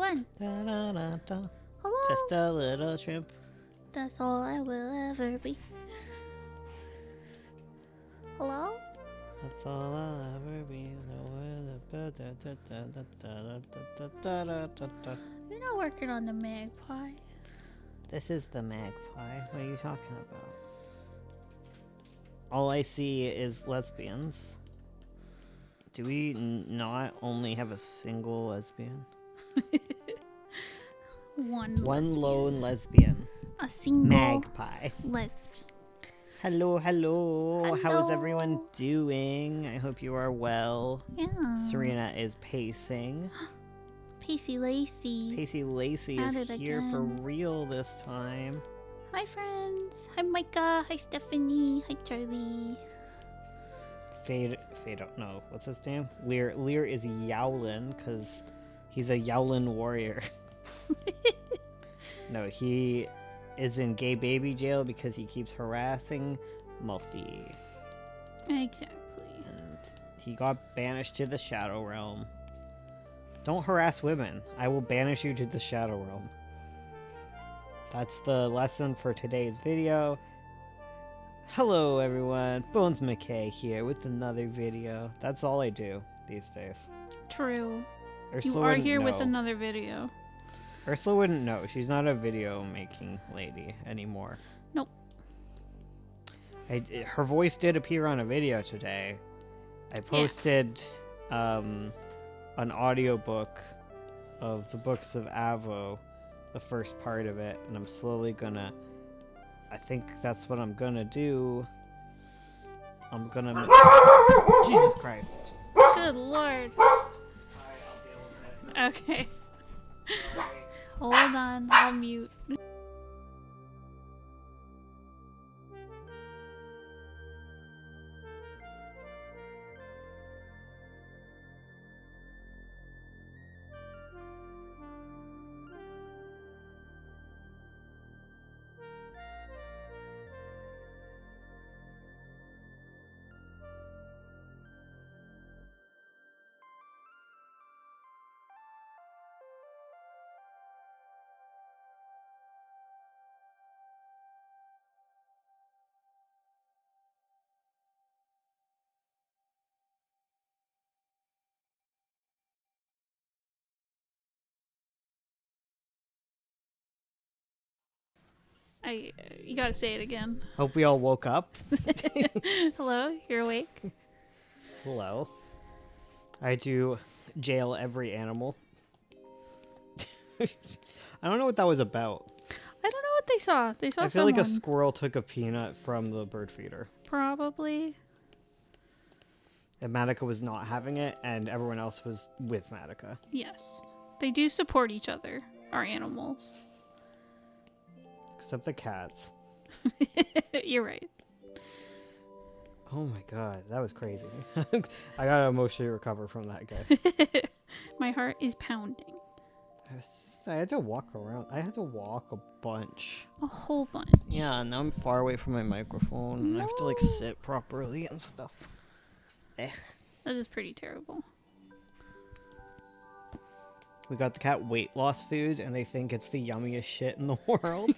fun. Da, da, da, da. Hello. Just a little shrimp. That's all I will ever be. Hello? That's all I'll ever be. You're not working on the magpie. This is the magpie. What are you talking about? All I see is lesbians. Do we not only have a single lesbian? One One lone lesbian. A single Magpie. lesbian. Hello, hello. How is everyone Hello. doing? I hope you are well. Yeah. Serena is pacing. Pacey Lacey. Pacey Lacey At is it here for again. real this time. Hi, friends. Hi, Micah. Hi, Stephanie. Hi, Charlie. Fade, no, what's his name? Lear is Yowlin because he's a Yowlin warrior. No, he is in gay baby jail because he keeps harassing Muffy. Exactly. And he got banished to the Shadow Realm. Don't harass women. I will banish you to the Shadow Realm. That's the lesson for today's video. Hello everyone, Bones McKay here with another video. That's all I do these days. True. Ursula You are wouldn't here with know. another video. Ursula wouldn't know. She's not a video making lady anymore. Nope. Her voice did appear on a video today. I posted an audiobook of the Books of Avo, the first part of it, and I'm slowly gonna... I think that's what I'm gonna do. I'm gonna... Jesus Christ. Good lord. Okay. Hold on. I'll mute. You gotta say it again. Hope we all woke up. Hello? You're awake? Hello. I do jail every animal. I don't know what that was about. I don't know what they saw. They saw I feel someone. like a squirrel took a peanut from the bird feeder. Probably. And Madoka was not having it, and everyone else was with Madoka. Yes. They do support each other, our animals. Except the cats. You're right. Oh my god, that was crazy. I gotta emotionally recover from that, guys. My heart is pounding. I had to walk around. I had to walk a bunch. A whole bunch. Yeah, now I'm far away from my microphone, and I have to like No. sit properly and stuff. Eh. That is pretty terrible. We got the cat weight loss food, and they think it's the yummiest shit in the world.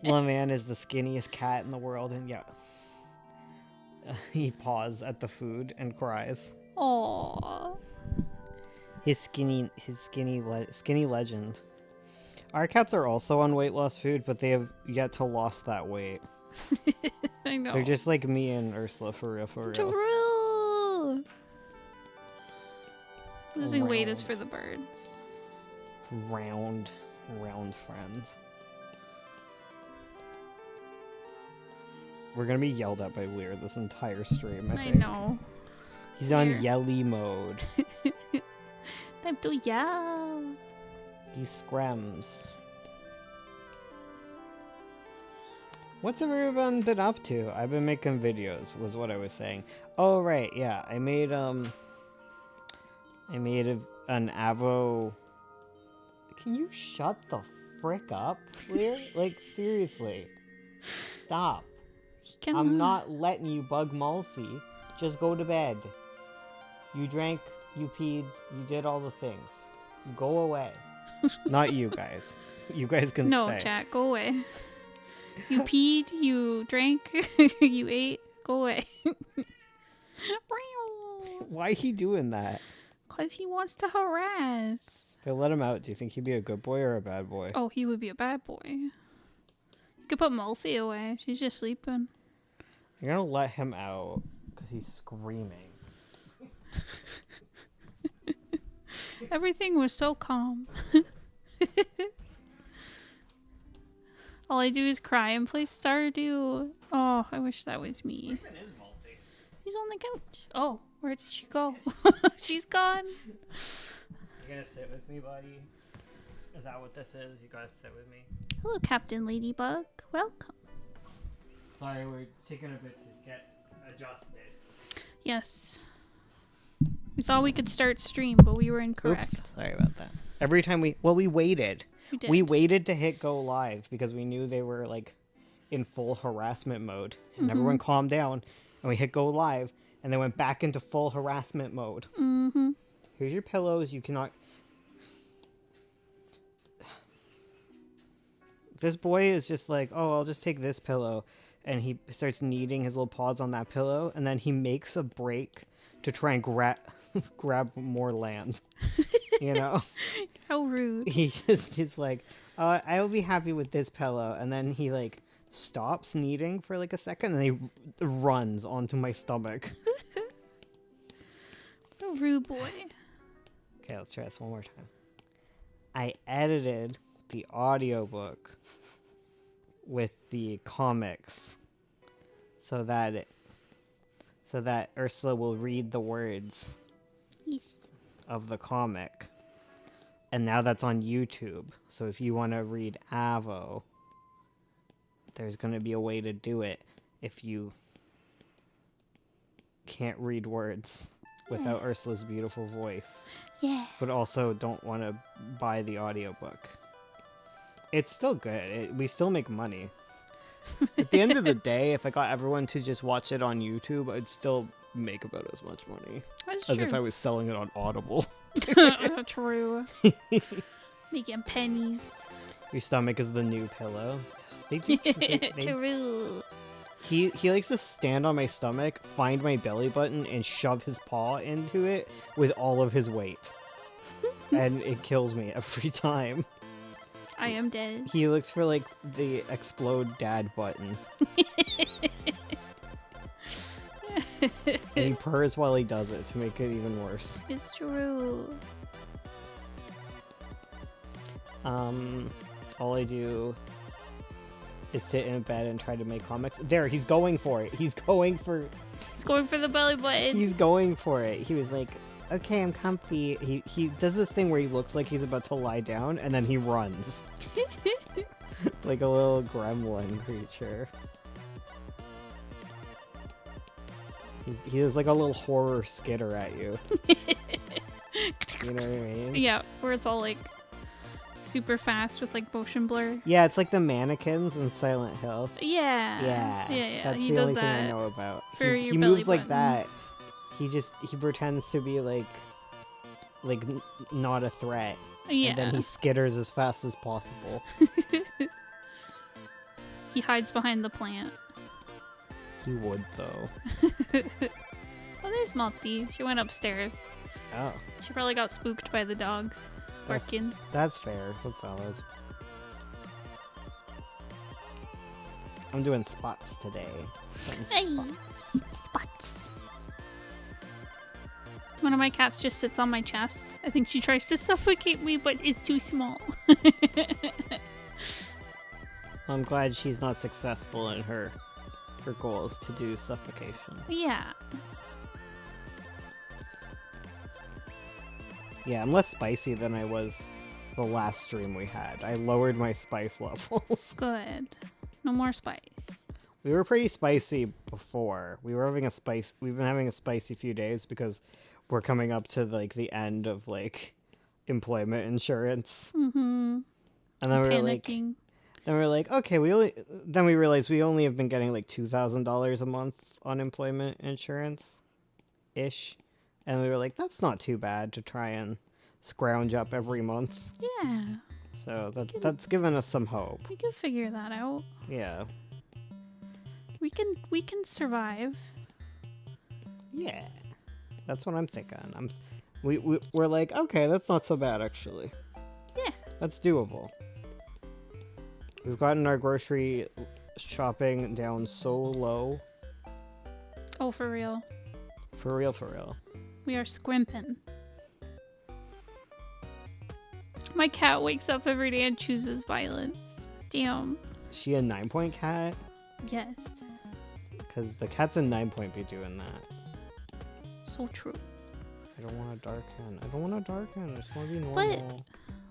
LaMan is the skinniest cat in the world, and yeah. He paws at the food and cries. Aww. His skinny legend. Our cats are also on weight loss food, but they have yet to lost that weight. I know. They're just like me and Ursula, for real, for real. True. Losing weight is Round. for the birds. Round friends. We're gonna be yelled at by Lear this entire stream, I I think. know. He's on Lear. yelly mode. Time to yell. He screams. What's everyone been up to? I've been making videos, was what I was saying. Oh right, yeah. I made an Avo. Can you shut the frick up, Lear? Like seriously. Stop. He can. I'm not letting you bug Malfi. Just go to bed. You drank, you peed, you did all the things. Go away. Not you guys. You guys can No, stay. chat, go away. You peed, you drank, you ate, go away. Why he doing that? Because he wants to harass. If I let him out, do you think he'd be a good boy or a bad boy? Oh, he would be a bad boy. You could put Mulphy away. She's just sleeping. I'm gonna let him out because he's screaming. Everything was so calm. All I do is cry and play Stardew. Oh, I wish that was me. He's on the couch. Oh, where did she go? She's gone. You gonna sit with me, buddy? Is that what this is? You gotta sit with me? Hello, Captain Ladybug. Welcome. Sorry, we're taking a bit to get adjusted. Yes. We thought we could start stream, but we were incorrect. Oops, sorry about that. Every time we waited. We did. We waited to hit go live because we knew they were like in full harassment mode. And everyone calmed down and we hit go live and they went back into full harassment mode. Mm-hmm. Here's your pillows. You cannot. This boy is just like, oh, I'll just take this pillow. And he starts kneading his little paws on that pillow. And then he makes a break to try and grab more land. You know? How rude. He's like, I will be happy with this pillow. And then he like stops kneading for like a second and he runs onto my stomach. What a rude boy. Okay, let's try this one more time. I edited the audiobook with the comics so that Ursula will read the words Yes. of the comic. And now that's on YouTube. So if you want to read Avo, there's going to be a way to do it if you can't read words without Ursula's beautiful voice. Yeah. But also don't want to buy the audiobook. It's still good. We still make money. At the end of the day, if I got everyone to just watch it on YouTube, I'd still make about as much money That's as true. if I was selling it on Audible. True. Making pennies. Your stomach is the new pillow. They do. True. He likes to stand on my stomach, find my belly button, and shove his paw into it with all of his weight. And it kills me every time. I am dead. He looks for like the explode dad button. And he purrs while he does it to make it even worse. It's true. All I do is sit in bed and try to make comics. There, he's going for it. He's going for the belly button. He's going for it. He was like, okay, I'm comfy. He does this thing where he looks like he's about to lie down, and then he runs. Like a little gremlin creature. He is like a little horror skitter at you. You know what I mean? Yeah, where it's all like super fast with like motion blur. Yeah, it's like the mannequins in Silent Hill. Yeah. Yeah. That's He the does only thing I that know about. for He your belly moves like button. that. He pretends to be like not a threat. Yeah. And then he skitters as fast as possible. He hides behind the plant. He would though. Oh, there's Malty. She went upstairs. Oh, She probably got spooked by the dogs barking. that's fair. That's valid. I'm doing spots today. Hey, spots. One of my cats just sits on my chest. I think she tries to suffocate me, but is too small. I'm glad she's not successful in her goals to do suffocation. Yeah. Yeah, I'm less spicy than I was the last stream we had. I lowered my spice levels. Good. No more spice. We were pretty spicy before. We've been having a spicy few days because we're coming up to like the end of like employment insurance. Mm-hmm. And then Panicking. we were like, okay, we realized we only have been getting like $2,000 a month on employment insurance ish. And we were like, that's not too bad to try and scrounge up every month. Yeah. So that's given us some hope. We can figure that out. Yeah. We can survive. Yeah. That's what I'm thinking. We're like, okay, that's not so bad actually. Yeah. That's doable. We've gotten our grocery shopping down so low. Oh, for real. For real, for real. We are scrimping. My cat wakes up every day and chooses violence. Damn. Is she a 9-point cat? Yes. Because the cats in 9-point be doing that. So true. I don't want to darken. I don't want to darken. I just want to be normal.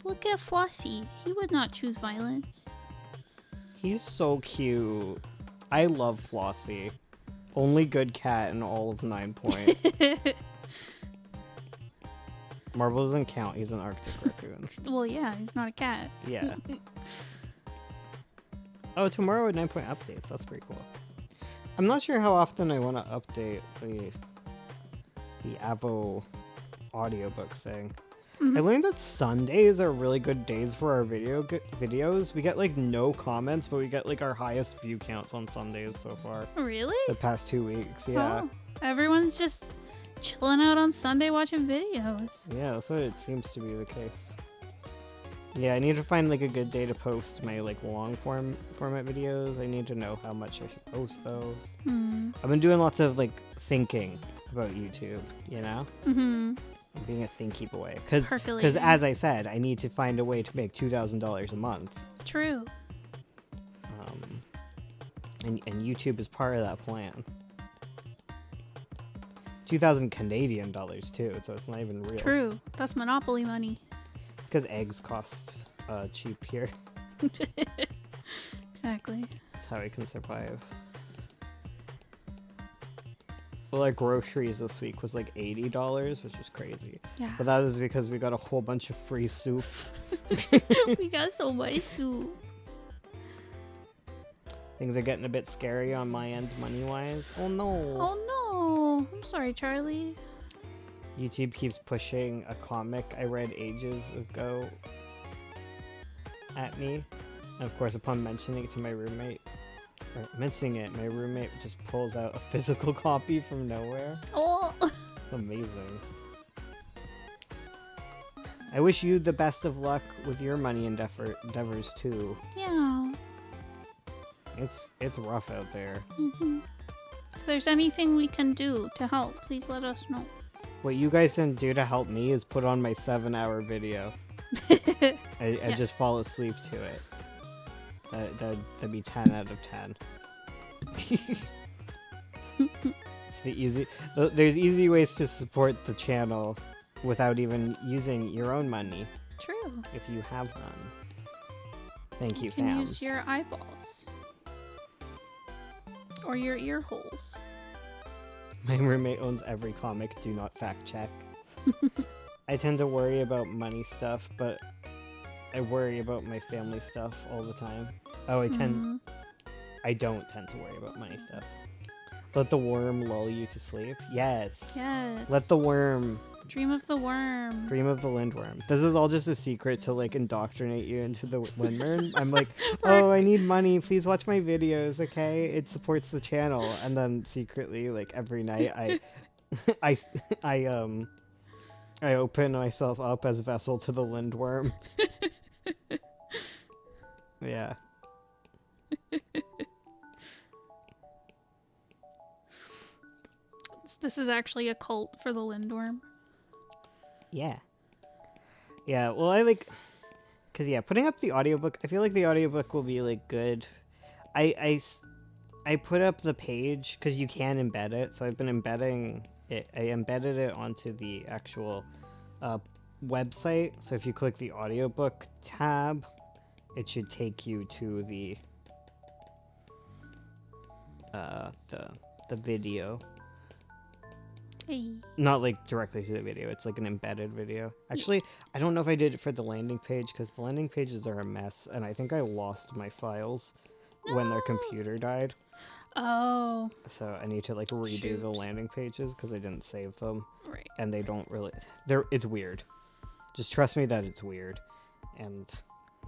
But look at Flossie. He would not choose violence. He's so cute. I love Flossie. Only good cat in all of 9-point. Marble doesn't count. He's an Arctic raccoon. Well, yeah, he's not a cat. Yeah. Oh, tomorrow at 9-point updates. That's pretty cool. I'm not sure how often I want to update the Avo audiobook thing. Mhm. I learned that Sundays are really good days for our videos. We get like no comments, but we get like our highest view counts on Sundays so far. Really? The past 2 weeks, yeah. Oh, everyone's just chilling out on Sunday watching videos. Yeah, that's what it seems to be the case. Yeah, I need to find like a good day to post my like long format videos. I need to know how much I should post those. I've been doing lots of like thinking about YouTube, you know? Mm-hmm. I'm being a thinky boy. Because Percolating. as I said, I need to find a way to make $2,000 a month. True. And YouTube is part of that plan. 2,000 Canadian dollars too, so it's not even real. True. That's Monopoly money. It's because eggs cost cheap here. Exactly. That's how I can survive. Well, our groceries this week was like $80, which is crazy. Yeah. But that was because we got a whole bunch of free soup. We got so much soup. Things are getting a bit scary on my end money-wise. Oh no! Oh no. I'm sorry, Charlie. YouTube keeps pushing a comic I read ages ago at me. And of course, upon mentioning it to my roommate, my roommate just pulls out a physical copy from nowhere. Oh. It's amazing. I wish you the best of luck with your money endeavors too. Yeah. It's rough out there. Mm-hmm. If there's anything we can do to help, please let us know. What you guys can do to help me is put on my 7-hour video. I just fall asleep to it. That'd be 10 out of 10. It's the easy. There's easy ways to support the channel without even using your own money. True. If you have none. Thank you, You can fams. use your eyeballs. Or your ear holes. My roommate owns every comic. Do not fact check. I tend to worry about money stuff, but I worry about my family stuff all the time. Oh, I don't tend to worry about money stuff. Let the worm lull you to sleep. Yes. Yes. Let the worm Dream of the worm. dream of the lindworm. This is all just a secret to like indoctrinate you into the lindworm. I'm like, oh, I need money. Please watch my videos, okay? It supports the channel. And then secretly, like every night, I open myself up as vessel to the lindworm. Yeah. This is actually a cult for the lindworm. Yeah. Yeah, well, I like... Because, yeah, putting up the audiobook, I feel like the audiobook will be, like, good. I put up the page, because you can embed it, so I've been embedding it. I embedded it onto the actual website, so if you click the audiobook tab, it should take you to the video. Hey. Not like directly to the video, it's like an embedded video. Actually, I don't know if I did it for the landing page because the landing pages are a mess and I think I lost my files when their computer died. Oh. So I need to like redo Shoot. the landing pages because I didn't save them Right. and they don't really it's weird. Just trust me that it's weird. And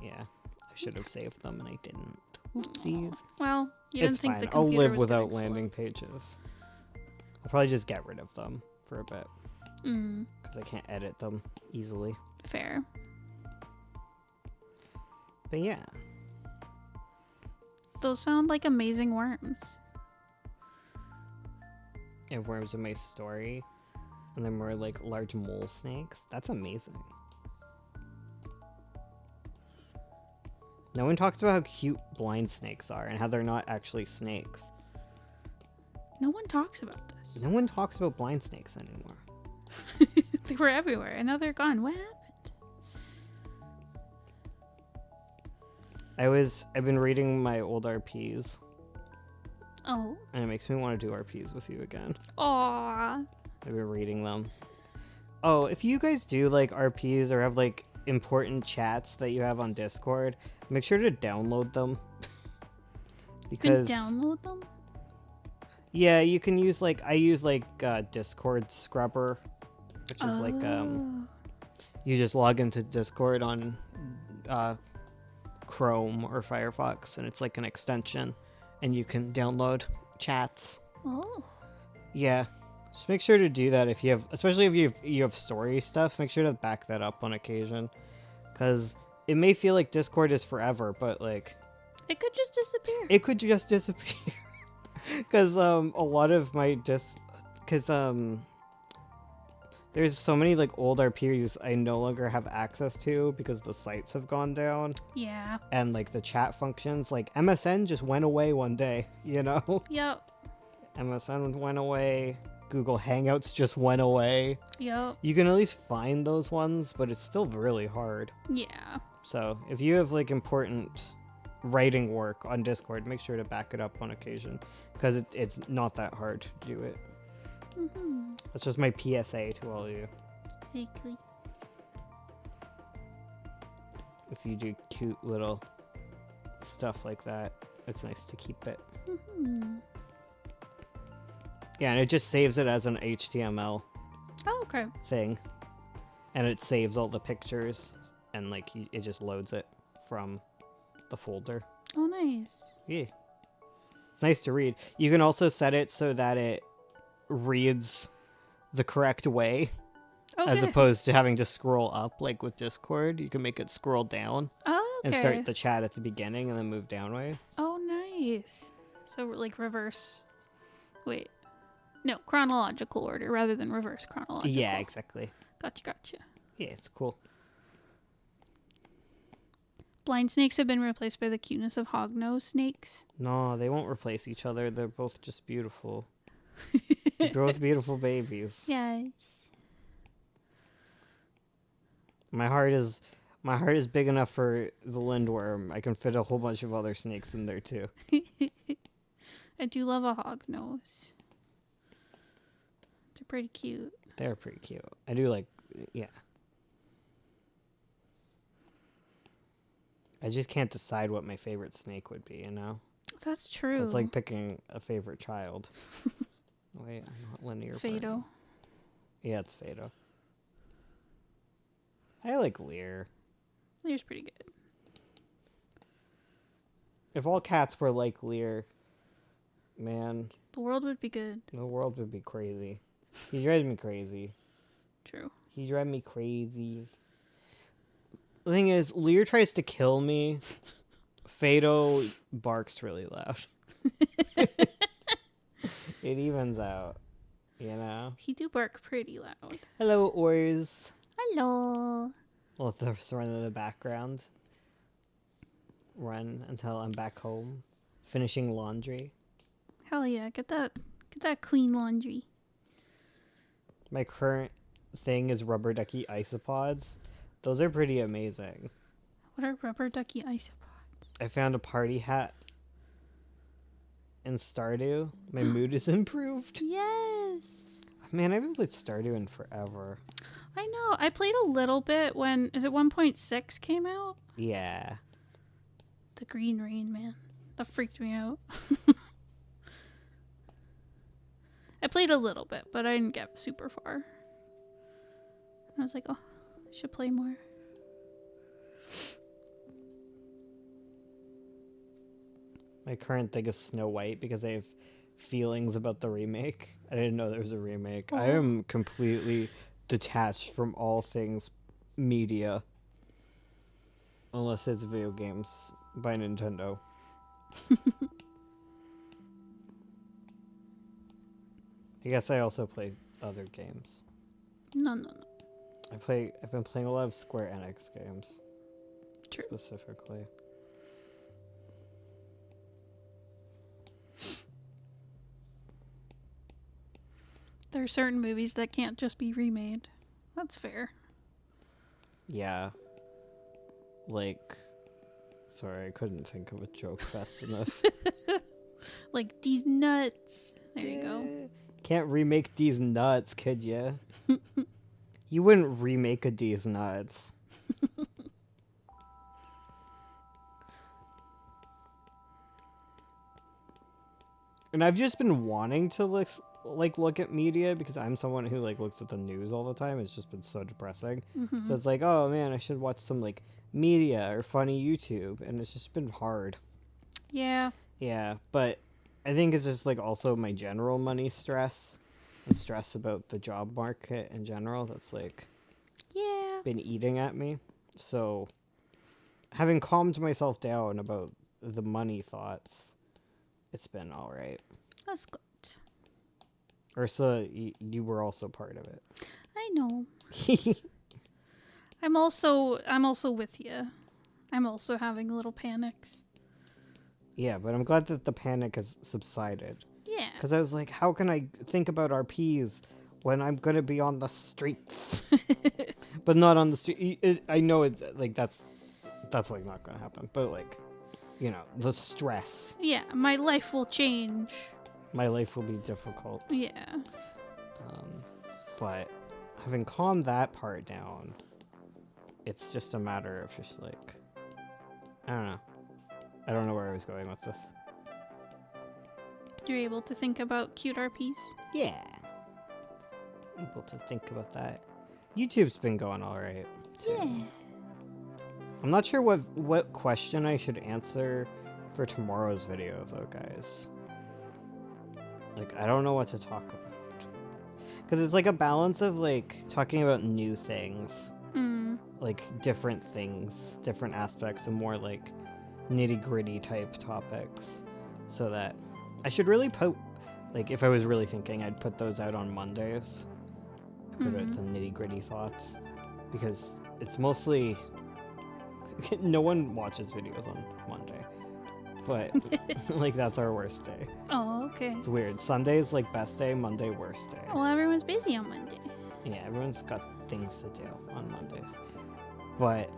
yeah, I should have saved them and I didn't. Oopsies. Well, you didn't It's think fine. the I'll computer live was without gonna landing pages. I'll probably just get rid of them for a bit explode. because I can't edit them easily. Fair. But yeah, Those sound like amazing worms. if worms in my story, and then more like large mole snakes. That's amazing. No one talks about how cute blind snakes are and how they're not actually snakes. No one talks about this. No one talks about blind snakes anymore. They were everywhere, and now they're gone. What happened? I've been reading my old RPs, Oh. and it makes me want to do RPs with you again. Aw. I've been reading them. Oh, if you guys do like RPs or have like important chats that you have on Discord, make sure to download them. You can Because download them? yeah, you can use like I use like Discord Scrubber, which is like Oh. you just log into Discord on Chrome or Firefox, and it's like an extension, and you can download chats. Oh. Yeah, just make sure to do that if you have, especially if you have story stuff. Make sure to back that up on occasion, because it may feel like Discord is forever, but like It could just disappear. it could just disappear. Because a lot of my there's so many like old RPs I no longer have access to because the sites have gone down, Yeah. and like the chat functions, like MSN just went away one day, you know. Yep. MSN went away. Google Hangouts just went away. Yep. You can at least find those ones, but it's still really hard. Yeah. So if you have like important writing work on Discord, make sure to back it up on occasion, because it's not that hard to do it. Mm-hmm. That's just my PSA to all of you. Exactly. If you do cute little stuff like that, it's nice to keep it. Mm-hmm. Yeah, and it just saves it as an HTML Oh, okay. thing, and it saves all the pictures, and like it just loads it from the folder. Oh, nice. Yeah, it's nice to read. You can also set it so that it reads the correct way, Okay. as opposed to having to scroll up like with Discord. You can make it scroll down Oh, okay. and start the chat at the beginning and then move downway. Oh, nice. So, like, reverse. Wait. No, chronological order rather than reverse chronological. Yeah, exactly. Gotcha. Yeah, it's cool. Blind snakes have been replaced by the cuteness of hognose snakes. No, they won't replace each other. They're both just beautiful. They're both beautiful babies. Yes. My heart is big enough for the lindworm. I can fit a whole bunch of other snakes in there too. I do love a hognose. They're pretty cute. They're pretty cute. I do like, yeah. I just can't decide what my favorite snake would be, you know? That's true. It's like picking a favorite child. Wait, I'm not linear. Fado. burning. Yeah, it's Fado. I like Lear. Lear's pretty good. If all cats were like Lear, man, The world would be good. the world would be crazy. He drives me crazy. True. He drives me crazy. The thing is, Lear tries to kill me. Fado barks really loud. It evens out, you know? He do bark pretty loud. Hello, Ors. Hello. We'll just run in the background. Run until I'm back home. Finishing laundry. Hell yeah, get that clean laundry. My current thing is rubber ducky isopods. Those are pretty amazing. What are rubber ducky isopods? I found a party hat in Stardew. My mood is improved. Yes. Man, I haven't played Stardew in forever. I know. I played a little bit when, is it 1.6 came out? Yeah. The Green Rain, man. That freaked me out. I played a little bit, but I didn't get super far. I was like, oh, Should play more. My current thing is Snow White because I have feelings about the remake. I didn't know there was a remake. I Oh. am completely detached from all things media. Unless it's video games by Nintendo. I guess I also play other games. No. I've been playing a lot of Square Enix games. True. Specifically. There are certain movies that can't just be remade. That's fair. Yeah. Like, sorry, I couldn't think of a joke fast enough. Like these nuts. There you go. Can't remake these nuts, could ya? You wouldn't remake a D's nuts. And I've just been wanting to look at media because I'm someone who looks at the news all the time. It's just been so depressing. Mm-hmm. So it's like, oh man, I should watch some media or funny YouTube, and it's just been hard. Yeah. Yeah, but I think it's just also my general money stress and stress about the job market in general that's Yeah. been eating at me. So having calmed myself down about the money thoughts, it's been all right. That's good. Ursa, you were also part of it. I know. I'm also with you. I'm also having little panics. Yeah, but I'm glad that the panic has subsided. Yeah. Because I was like, how can I think about RPs when I'm going to be on the streets? But not on the street. I know it's that's not going to happen. But the stress. Yeah, my life will change. My life will be difficult. Yeah. But having calmed that part down, it's just a matter of just I don't know. I don't know where I was going with this. You're able to think about cute RPs? Yeah. Able to think about that. YouTube's been going alright. Yeah. I'm not sure what question I should answer for tomorrow's video though, guys. I don't know what to talk about. Because it's a balance of talking about new things. Mm. Different things, different aspects, and more nitty-gritty type topics. So that I should really put if I was really thinking, I'd put those out on Mondays. Put out the nitty-gritty thoughts. Because it's mostly no one watches videos on Monday. But that's our worst day. Oh, okay. It's weird. Sunday's best day, Monday worst day. Well, everyone's busy on Monday. Yeah, everyone's got things to do on Mondays. But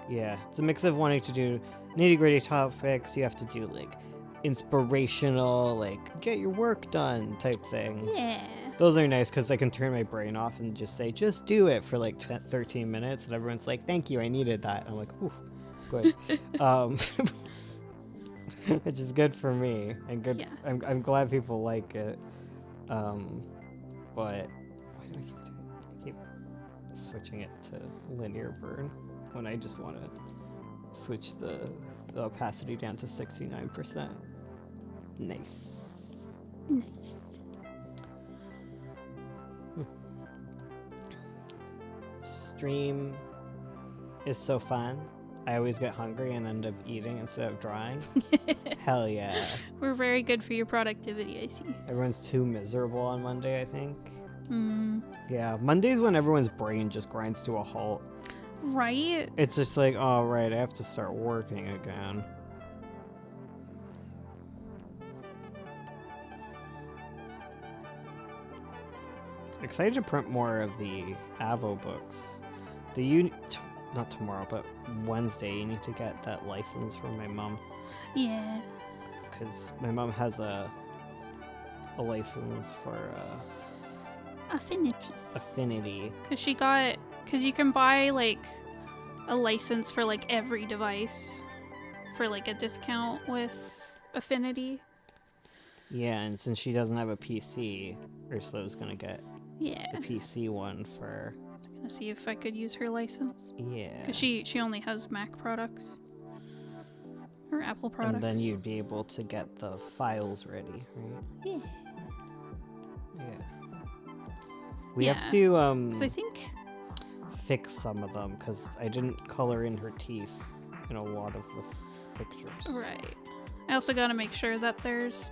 yeah, it's a mix of wanting to do nitty-gritty topics. You have to do inspirational, get your work done type things. Yeah. Those are nice because I can turn my brain off and just say, just do it for 13 minutes. And everyone's like, thank you, I needed that. And I'm like, ooh, good. Which is good for me and good. Yes. I'm glad people like it. But why do I keep doing that? I keep switching it to linear burn when I just want to switch the opacity down to 69%. Nice. Nice. Stream is so fun. I always get hungry and end up eating instead of drawing. Hell yeah. We're very good for your productivity, I see. Everyone's too miserable on Monday, I think. Mm. Yeah, Monday's when everyone's brain just grinds to a halt. Right? It's just oh, right, I have to start working again. Excited to print more of the Avo books. Not tomorrow, but Wednesday, you need to get that license from my mom. Yeah. Because my mom has a license for Affinity. Because you can buy a license for every device for a discount with Affinity. Yeah, and since she doesn't have a PC, Ursula's gonna get Yeah. the PC one for Gonna see if I could use her license. Yeah. Because she only has Mac products. Or Apple products. And then you'd be able to get the files ready, right? Yeah. Yeah. We Yeah. have to 'Cause I think... fix some of them because I didn't color in her teeth in a lot of the pictures. Right. I also gotta make sure that there's...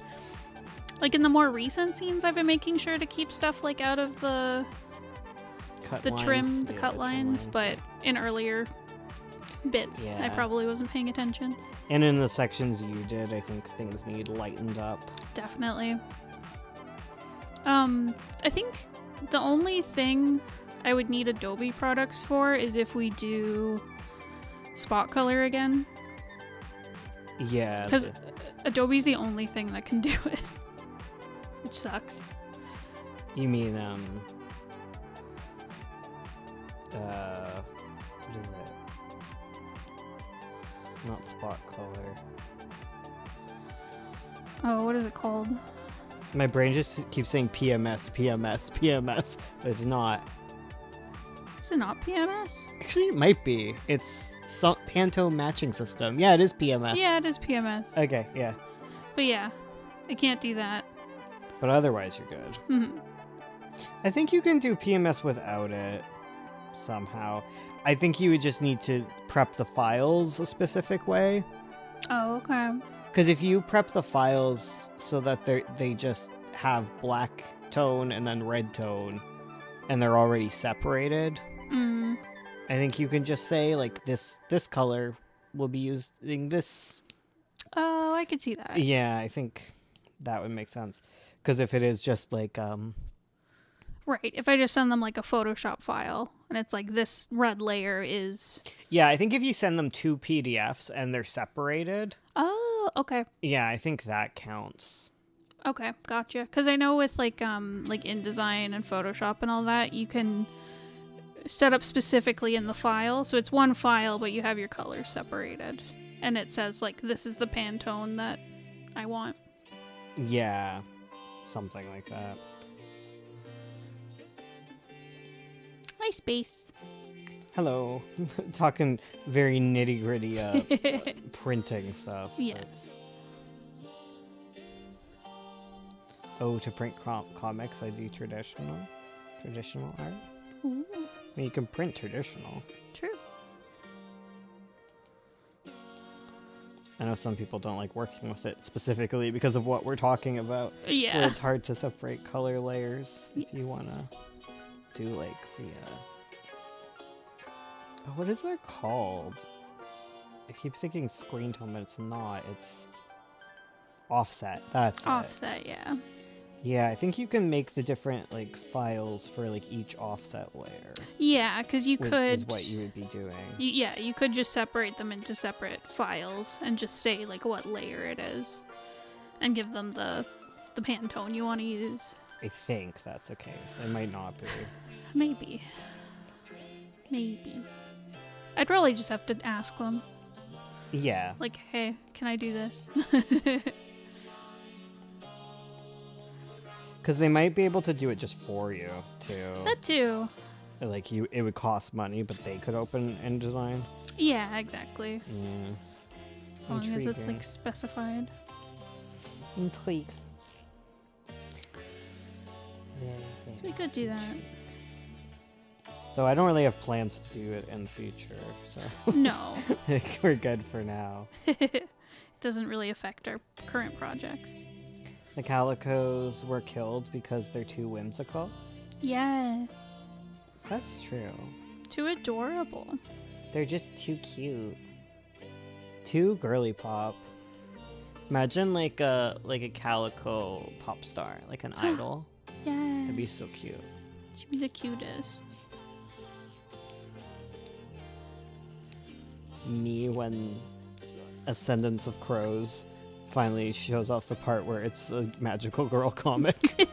Like, in the more recent scenes, I've been making sure to keep stuff, like, out of the Cut trim, lines. the Yeah, cut trim lines, but in earlier bits, I Yeah. probably wasn't paying attention. And in the sections you did, I think things need lightened up. Definitely. I think the only thing I would need Adobe products for is if we do spot color again. Yeah. Because Adobe's the only thing that can do it. Which sucks. You mean, what is it? Not spot color. Oh, what is it called? My brain just keeps saying PMS, PMS, PMS, but it's not. Is it not PMS? Actually, it might be. It's Pantone matching system. Yeah, it is PMS. Yeah, it is PMS. Okay, yeah. But yeah, I can't do that. But otherwise, you're good. Mhm. I think you can do PMS without it somehow. I think you would just need to prep the files a specific way. Oh, okay. Because if you prep the files so that they just have black tone and then red tone, and they're already separated, Mm. I think you can just say like this color will be using this. Oh, I could see that. Yeah, I think that would make sense. Because if it is just like Right. If I just send them like a Photoshop file and it's like this red layer is... yeah, I think if you send them 2 PDFs and they're separated, Oh, okay. yeah, I think that counts. Okay, gotcha. Because I know with like InDesign and Photoshop and all that, you can set up specifically in the file. So it's one file, but you have your colors separated. And it says like, this is the Pantone that I want. Yeah, something like that. Hi, Space. Hello. Talking very nitty gritty printing stuff. Yes. Oh, to print comics, I do traditional art. Ooh, I mean, you can print traditional. true. I know some people don't like working with it specifically because of what we're talking about. Where Yeah. it's hard to separate color layers if you Yes. want to do like the oh, what is that called? I keep thinking screen tone, but it's not. It's offset. That's it. Offset, yeah. Yeah, I think you can make the different like files for like each offset layer. Yeah, because you Is could... what you would be doing. Yeah, you could just separate them into separate files and just say like what layer it is and give them the Pantone you want to use. I think that's the case. It might not be. Maybe. Maybe. I'd probably just have to ask them. Yeah. Like, hey, can I do this? Because they might be able to do it just for you too. That too. Like it would cost money, but they could open InDesign. Yeah, exactly. Yeah. As long as it's Intriguing. like specified. Intrigue. So we could do that. So I don't really have plans to do it in the future, so No. I think we're good for now. It doesn't really affect our current projects. The Calicos were killed because they're too whimsical. Yes. That's true. Too adorable. They're just too cute. Too girly pop. Imagine like a Calico pop star, like an idol. Yeah. That'd be so cute. She'd be the cutest. Me when Ascendance of Crows finally shows off the part where it's a magical girl comic.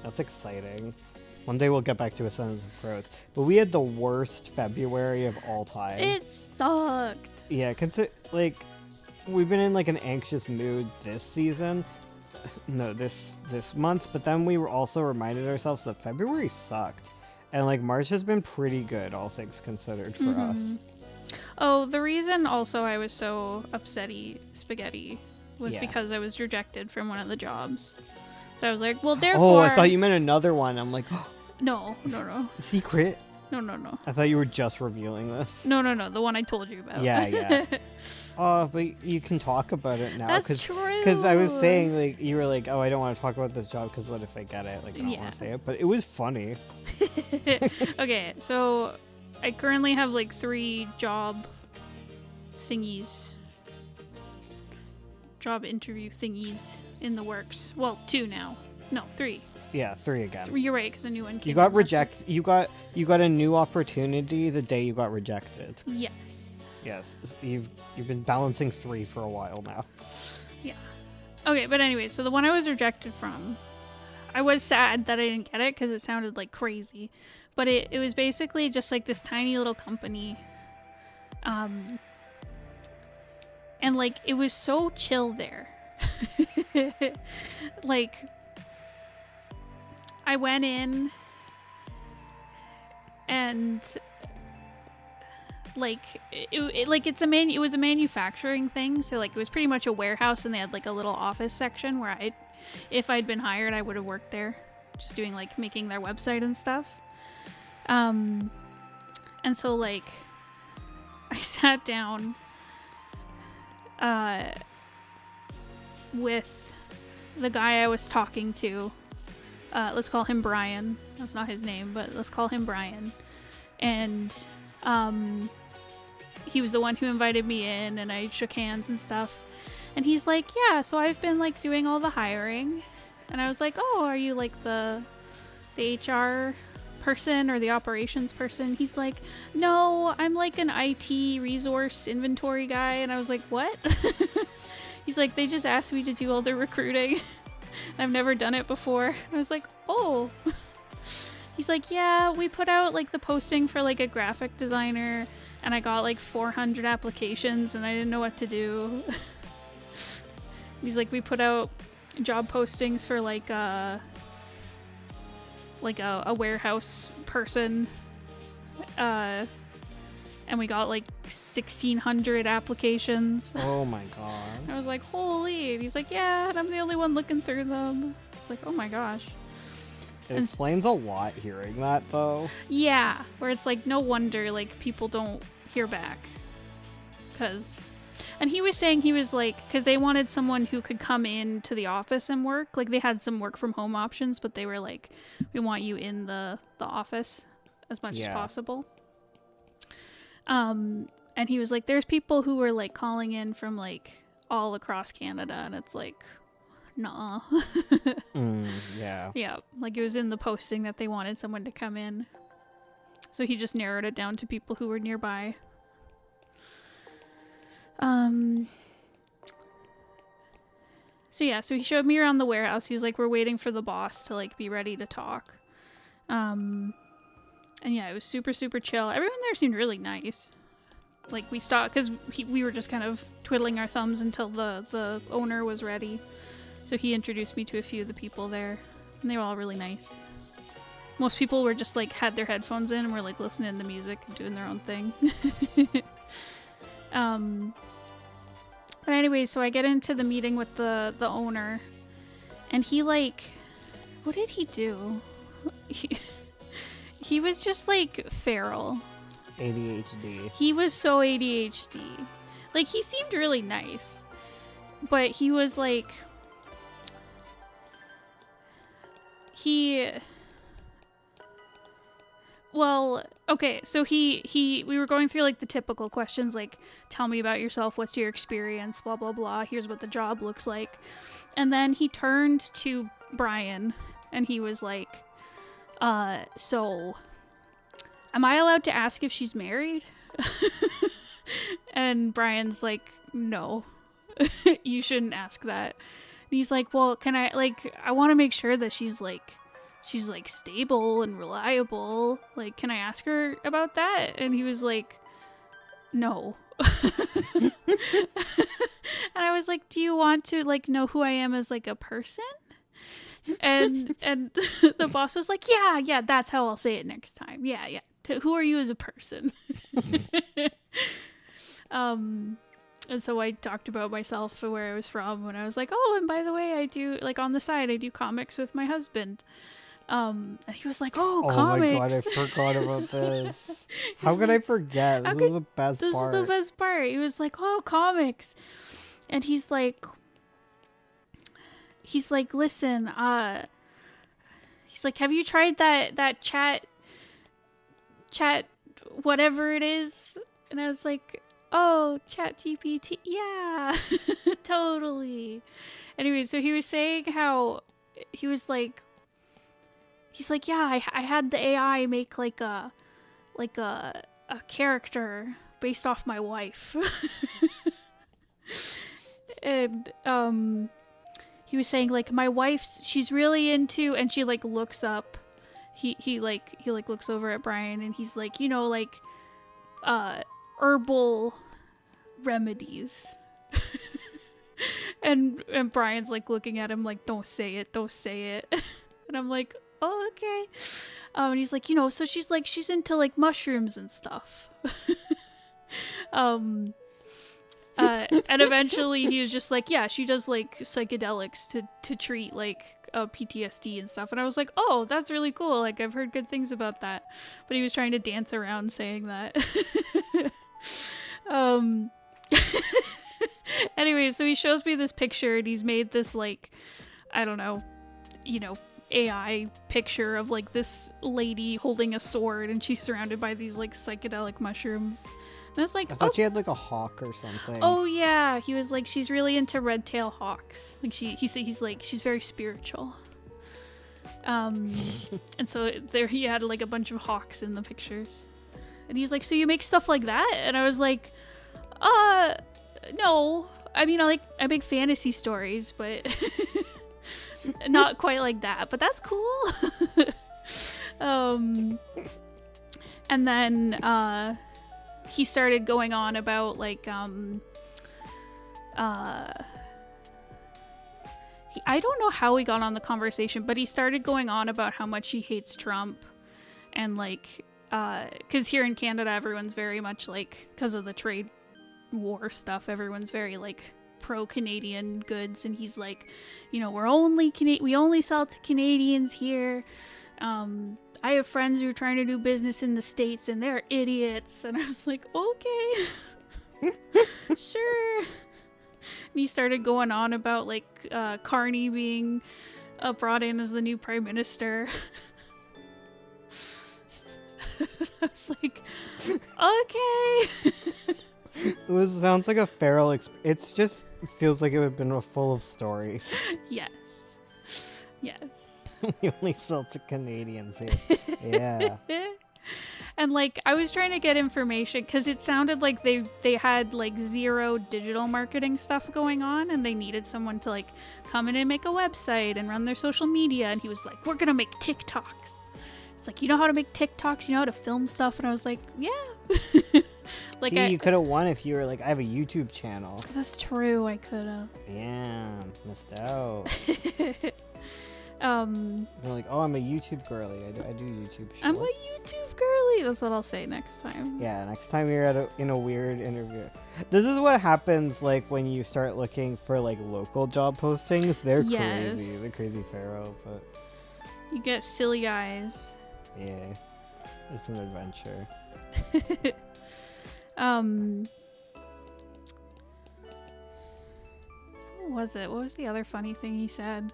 That's exciting. One day we'll get back to Ascendance of Crows. But we had the worst February of all time. It sucked. Yeah, we've been in like an anxious mood this season. no, this month, but then we were also reminded ourselves that February sucked. And like March has been pretty good, all things considered, for us. Oh, the reason also I was so upsetty spaghetti was Yeah. because I was rejected from one of the jobs. So I was like, well, Oh, therefore. I thought you meant another one. I'm like, oh, No. secret? No. I thought you were just revealing this. No. The one I told you about. Yeah. Oh, but you can talk about it now. That's true. Because I was saying, like, you were like, oh, I don't want to talk about this job because what if I get it? Like, I don't Yeah. want to say it. But it was funny. Okay, so I currently have like 3 job thingies. Job interview thingies in the works. Well, 2 now. No, 3. Yeah, 3 again. You're right, because a new one came You got in last rejected. You got a new opportunity the day you got rejected. week. Yes. Yes, you've been balancing 3 for a while now. Okay, but anyway, so the one I was rejected from, I was sad that I didn't get it because it sounded like crazy. But it was basically just like this tiny little company. And like it was so chill there. Like I went in and like it was a manufacturing thing, so like it was pretty much a warehouse, and they had like a little office section where if I'd been hired, I would have worked there, just doing like making their website and stuff. And so like I sat down with the guy I was talking to. Let's call him Brian. That's not his name, but let's call him Brian. And he was the one who invited me in, and I shook hands and stuff. And he's like, yeah, so I've been like doing all the hiring. And I was like, oh, are you like the HR person or the operations person? He's like, no, I'm like an IT resource inventory guy. And I was like, what? He's like, they just asked me to do all the recruiting. I've never done it before. And I was like, oh. He's like, yeah, we put out like the posting for like a graphic designer, and I got like 400 applications and I didn't know what to do. He's like, we put out job postings for like a warehouse person, and we got like 1,600 applications. Oh my god. I was like, holy. And he's like, yeah, and I'm the only one looking through them. I was like, oh my gosh. It explains a lot hearing that, though. Yeah, where it's like, no wonder like people don't hear back. And he was saying, he was like, because they wanted someone who could come in to the office and work. Like they had some work from home options, but they were like, we want you in the office as much as possible. And he was like, there's people who were like calling in from like all across Canada, and it's like, nah. Yeah. Yeah, like it was in the posting that they wanted someone to come in. So he just narrowed it down to people who were nearby. So yeah, so he showed me around the warehouse. He was like, we're waiting for the boss to like be ready to talk. And yeah, it was super, super chill. Everyone there seemed really nice. Like we stopped because we were just kind of twiddling our thumbs until the owner was ready. So he introduced me to a few of the people there, and they were all really nice. Most people were just like had their headphones in and were like listening to music and doing their own thing. But anyway, so I get into the meeting with the owner, and he like, what did he do? He was just like feral. ADHD. He was so ADHD. Like he seemed really nice, but he was like, well, okay, so we were going through like the typical questions, like tell me about yourself, what's your experience, blah blah blah, here's what the job looks like. And then he turned to Brian and he was like, so am I allowed to ask if she's married? And Brian's like, no. You shouldn't ask that. And he's like, well, can I, like, I want to make sure that she's like stable and reliable. Like, can I ask her about that? And he was like, no. and I was like, do you want to like know who I am as like a person? And the boss was like, yeah, that's how I'll say it next time. Yeah. Who are you as a person? And so I talked about myself, where I was from, when I was like, oh, and by the way, I do, like, on the side, I do comics with my husband. And he was like, oh comics. My god, I forgot about this. How could I forget? This was the best part. This is the best part. He was like, oh, comics. And he's like, listen, he's like, have you tried that chat whatever it is? And I was like, oh, ChatGPT, yeah. Totally. Anyway, so he was saying how he's like, yeah, I had the AI make like a character based off my wife. And he was saying like, my wife, she's really into, and she like looks up, he looks over at Brian, and he's like, you know, like herbal remedies. and Brian's like looking at him like, don't say it. And I'm like, oh, okay. And he's like, you know, so she's into like mushrooms and stuff. And eventually he was just like, yeah, she does like psychedelics to treat like PTSD and stuff. And I was like, oh, that's really cool. Like, I've heard good things about that. But he was trying to dance around saying that. Anyway, so he shows me this picture, and he's made this like, I don't know, you know, AI picture of like this lady holding a sword, and she's surrounded by these like psychedelic mushrooms. And I was like, I thought she had like a hawk or something. Oh yeah, he was like, she's really into red-tailed hawks. Like he's like, she's very spiritual. And so there he had like a bunch of hawks in the pictures. And he's like, so you make stuff like that? And I was like, no. I mean, I make fantasy stories, but not quite like that. But that's cool. And then he started going on about like I don't know how we got on the conversation, but he started going on about how much he hates Trump, and like because here in Canada everyone's very much like, because of the trade war stuff, everyone's very like pro-Canadian goods, and he's like, you know, we only sell to Canadians here. I have friends who are trying to do business in the States and they're idiots. And I was like, okay. Sure. And he started going on about like Carney being brought in as the new prime minister. I was like, okay. It sounds like a feral it just feels like it would have been full of stories. Yes. We only sell to Canadians here. Yeah. And like, I was trying to get information because it sounded like they had like zero digital marketing stuff going on, and they needed someone to like come in and make a website and run their social media. And he was like, we're gonna make TikToks. It's like, you know how to make TikToks, you know how to film stuff? And I was like, yeah. Like, see, you could have won if you were like, I have a YouTube channel. That's true, I could have. Yeah, missed out. They're like, oh, I'm a YouTube girly. I do YouTube shorts. I'm a YouTube girly. That's what I'll say next time. Yeah, next time you're in a weird interview. This is what happens like when you start looking for like local job postings. They're crazy. They're crazy pharaoh, but you get silly eyes. Yeah, it's an adventure. What was it? What was the other funny thing he said?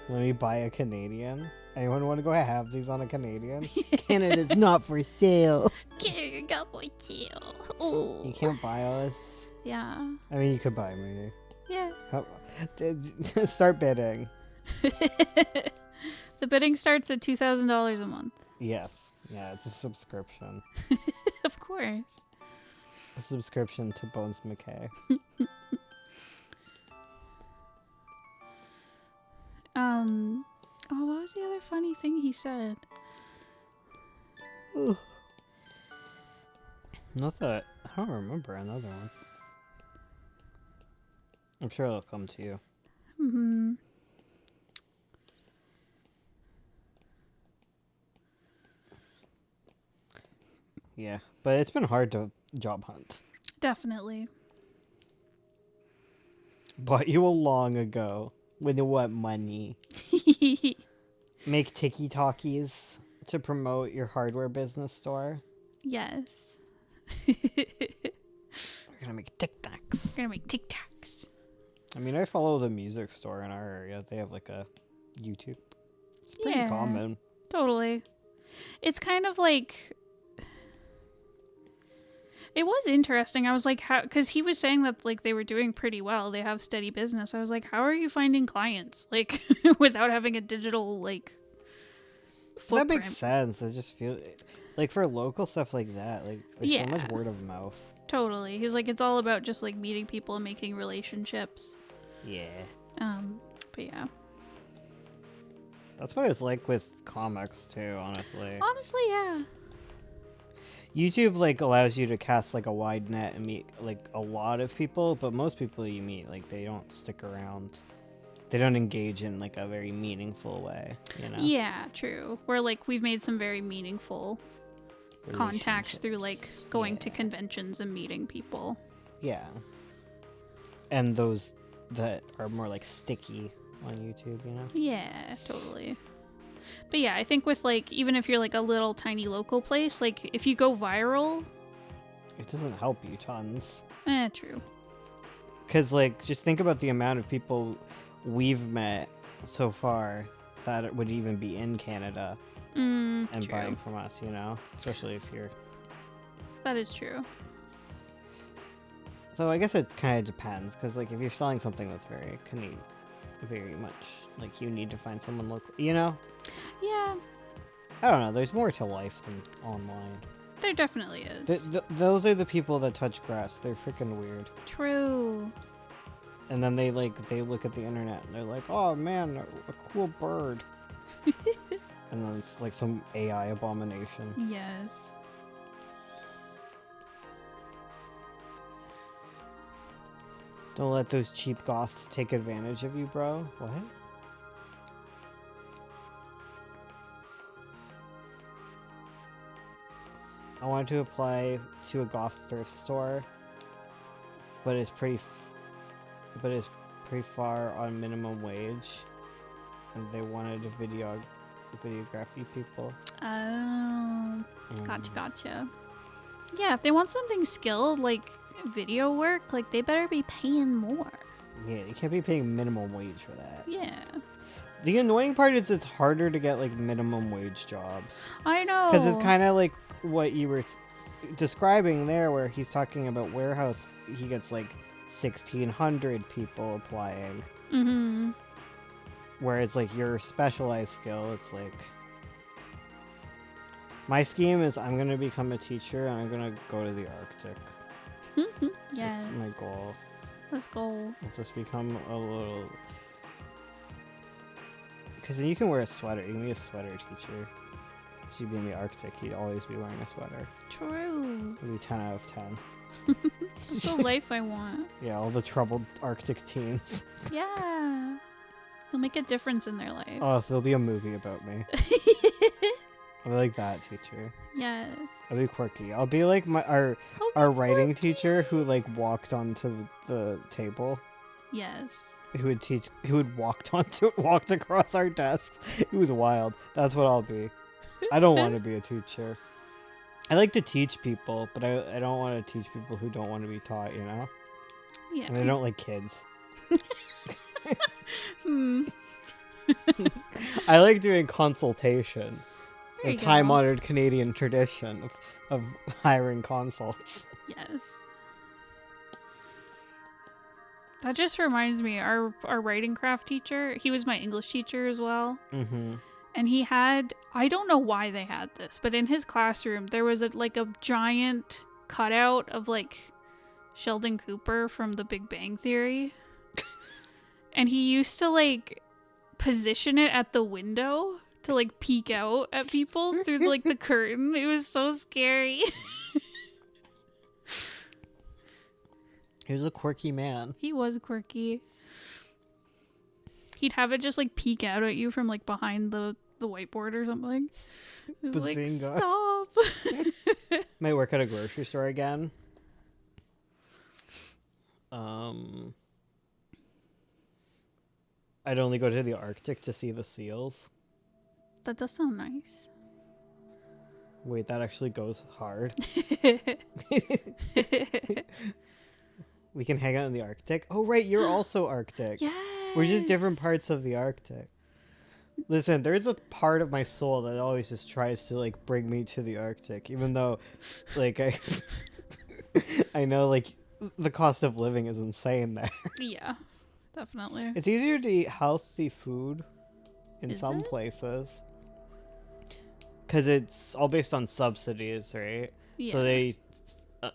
Let me buy a Canadian. Anyone want to go halvesies on a Canadian? Canada's not for sale. Canada's not for sale. Ooh. You can't buy us. Yeah. I mean, you could buy me. Yeah. Start bidding. The bidding starts at $2,000 a month. Yes. Yeah, it's a subscription. Of course. A subscription to Bones McKay. Oh, what was the other funny thing he said? Not that I don't remember another one. I'm sure it'll come to you. Mm-hmm. Yeah, but it's been hard to job hunt. Definitely. Bought you a long ago with what money? Make tiki-talkies to promote your hardware business store. Yes. We're gonna make TikToks. We're gonna make TikToks. I mean, I follow the music store in our area. They have like a YouTube. It's pretty Yeah. common. Totally. It's kind of like... It was interesting. I was like, how... Because he was saying that, like, they were doing pretty well. They have steady business. I was like, how are you finding clients? Like, without having a digital, like, That makes footprint. sense. I just feel like for local stuff like that, like there's so much Yeah. word of mouth. Totally. He's like, it's all about just, like, meeting people and making relationships. Yeah. But yeah. That's what it's like with comics too, honestly. Honestly, yeah. YouTube like allows you to cast like a wide net and meet like a lot of people, but most people you meet like they don't stick around. They don't engage in like a very meaningful way, you know. Yeah, true. Where, like, we've made some very meaningful contacts through, like, Relationships. going to Yeah. conventions and meeting people. Yeah. And those that are more like sticky on YouTube, you know. Yeah, totally. But yeah, I think with, like, even if you're like a little tiny local place, like, if you go viral, It doesn't help you tons. true. Because, like, just think about the amount of people we've met so far that would even be in Canada and True. buying from us, you know? Especially if you're... That is true. So I guess it kind of depends, because, like, if you're selling something that's very very much, like, you need to find someone local, you know? Yeah, I don't know, there's more to life than online. there definitely is. Those are the people that touch grass. They're freaking weird. True. And then they look at the internet and they're like, oh man, a cool bird. And then it's like some AI abomination. Yes. Don't let those cheap goths take advantage of you, bro. What? I wanted to apply to a goth thrift store, but it's pretty far on minimum wage, and they wanted a videography people. Oh, Mm. gotcha. Yeah, if they want something skilled, like video work, like, they better be paying more. Yeah, you can't be paying minimum wage for that. Yeah. The annoying part is it's harder to get like minimum wage jobs. I know. Because it's kind of like what you were describing there, where he's talking about warehouse. He gets like 1,600 people applying. Mm-hmm. Whereas like your specialized skill, it's like... My scheme is I'm going to become a teacher and I'm going to go to the Arctic. Yes. That's my goal. Let's go. Let's just become a little... Because then you can wear a sweater. You can be a sweater teacher. So you'd be in the Arctic, you'd always be wearing a sweater. True. It'd be 10 out of 10. That's the life I want. Yeah, all the troubled Arctic teens. Yeah. It'll make a difference in their life. Oh, there'll be a movie about me. I'll be like that teacher. Yes. I'll be quirky. I'll be like our writing teacher who like walked onto the table. Yes. Who would walked across our desks. It was wild. That's what I'll be. I don't want to be a teacher. I like to teach people, but I don't want to teach people who don't want to be taught, you know? Yeah. And I don't like kids. Hmm. I like doing consultation. There The you go. time-honored Canadian tradition of hiring consults. Yes. That just reminds me, our writing craft teacher, he was my English teacher as well. Mm-hmm. And he had, I don't know why they had this, but in his classroom, there was a giant cutout of like Sheldon Cooper from The Big Bang Theory. And he used to like position it at the window to like peek out at people through like the curtain. It was so scary. He was a quirky man. He was quirky. He'd have it just like peek out at you from like behind the whiteboard or something. It was like, Bazinga. stop. Might work at a grocery store again. I'd only go to the Arctic to see the seals. That does sound nice. Wait, that actually goes hard. We can hang out in the Arctic. Oh, right, you're also Arctic. Yes. We're just different parts of the Arctic. Listen, there's a part of my soul that always just tries to like bring me to the Arctic, even though, like, I know like the cost of living is insane there. Yeah, definitely. It's easier to eat healthy food in Is some it? places because it's all based on subsidies, right? Yeah. So they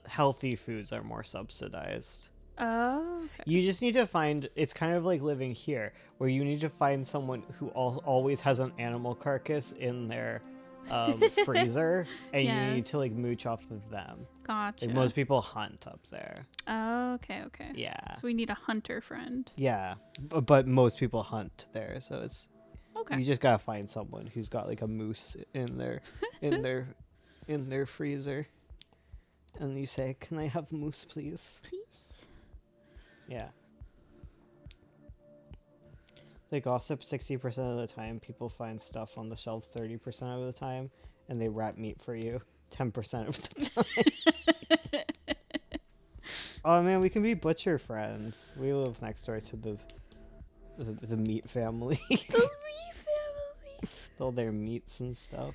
healthy foods are more subsidized. Oh. Okay. You just need to find, it's kind of like living here, where you need to find someone who always has an animal carcass in their freezer, and you need to Yes. like mooch off of them. Gotcha. Like most people hunt up there. Oh, okay. Okay. Yeah. So we need a hunter friend. Yeah. But most people hunt there, so it's, Okay. you just gotta find someone who's got like a moose in their in their freezer. And you say, "Can I have moose, please?" Please. Yeah. They gossip 60% of the time. People find stuff on the shelves 30% of the time. And they wrap meat for you 10% of the time. Oh man, we can be butcher friends. We live next door to the meat family. The Wee family. All their meats and stuff.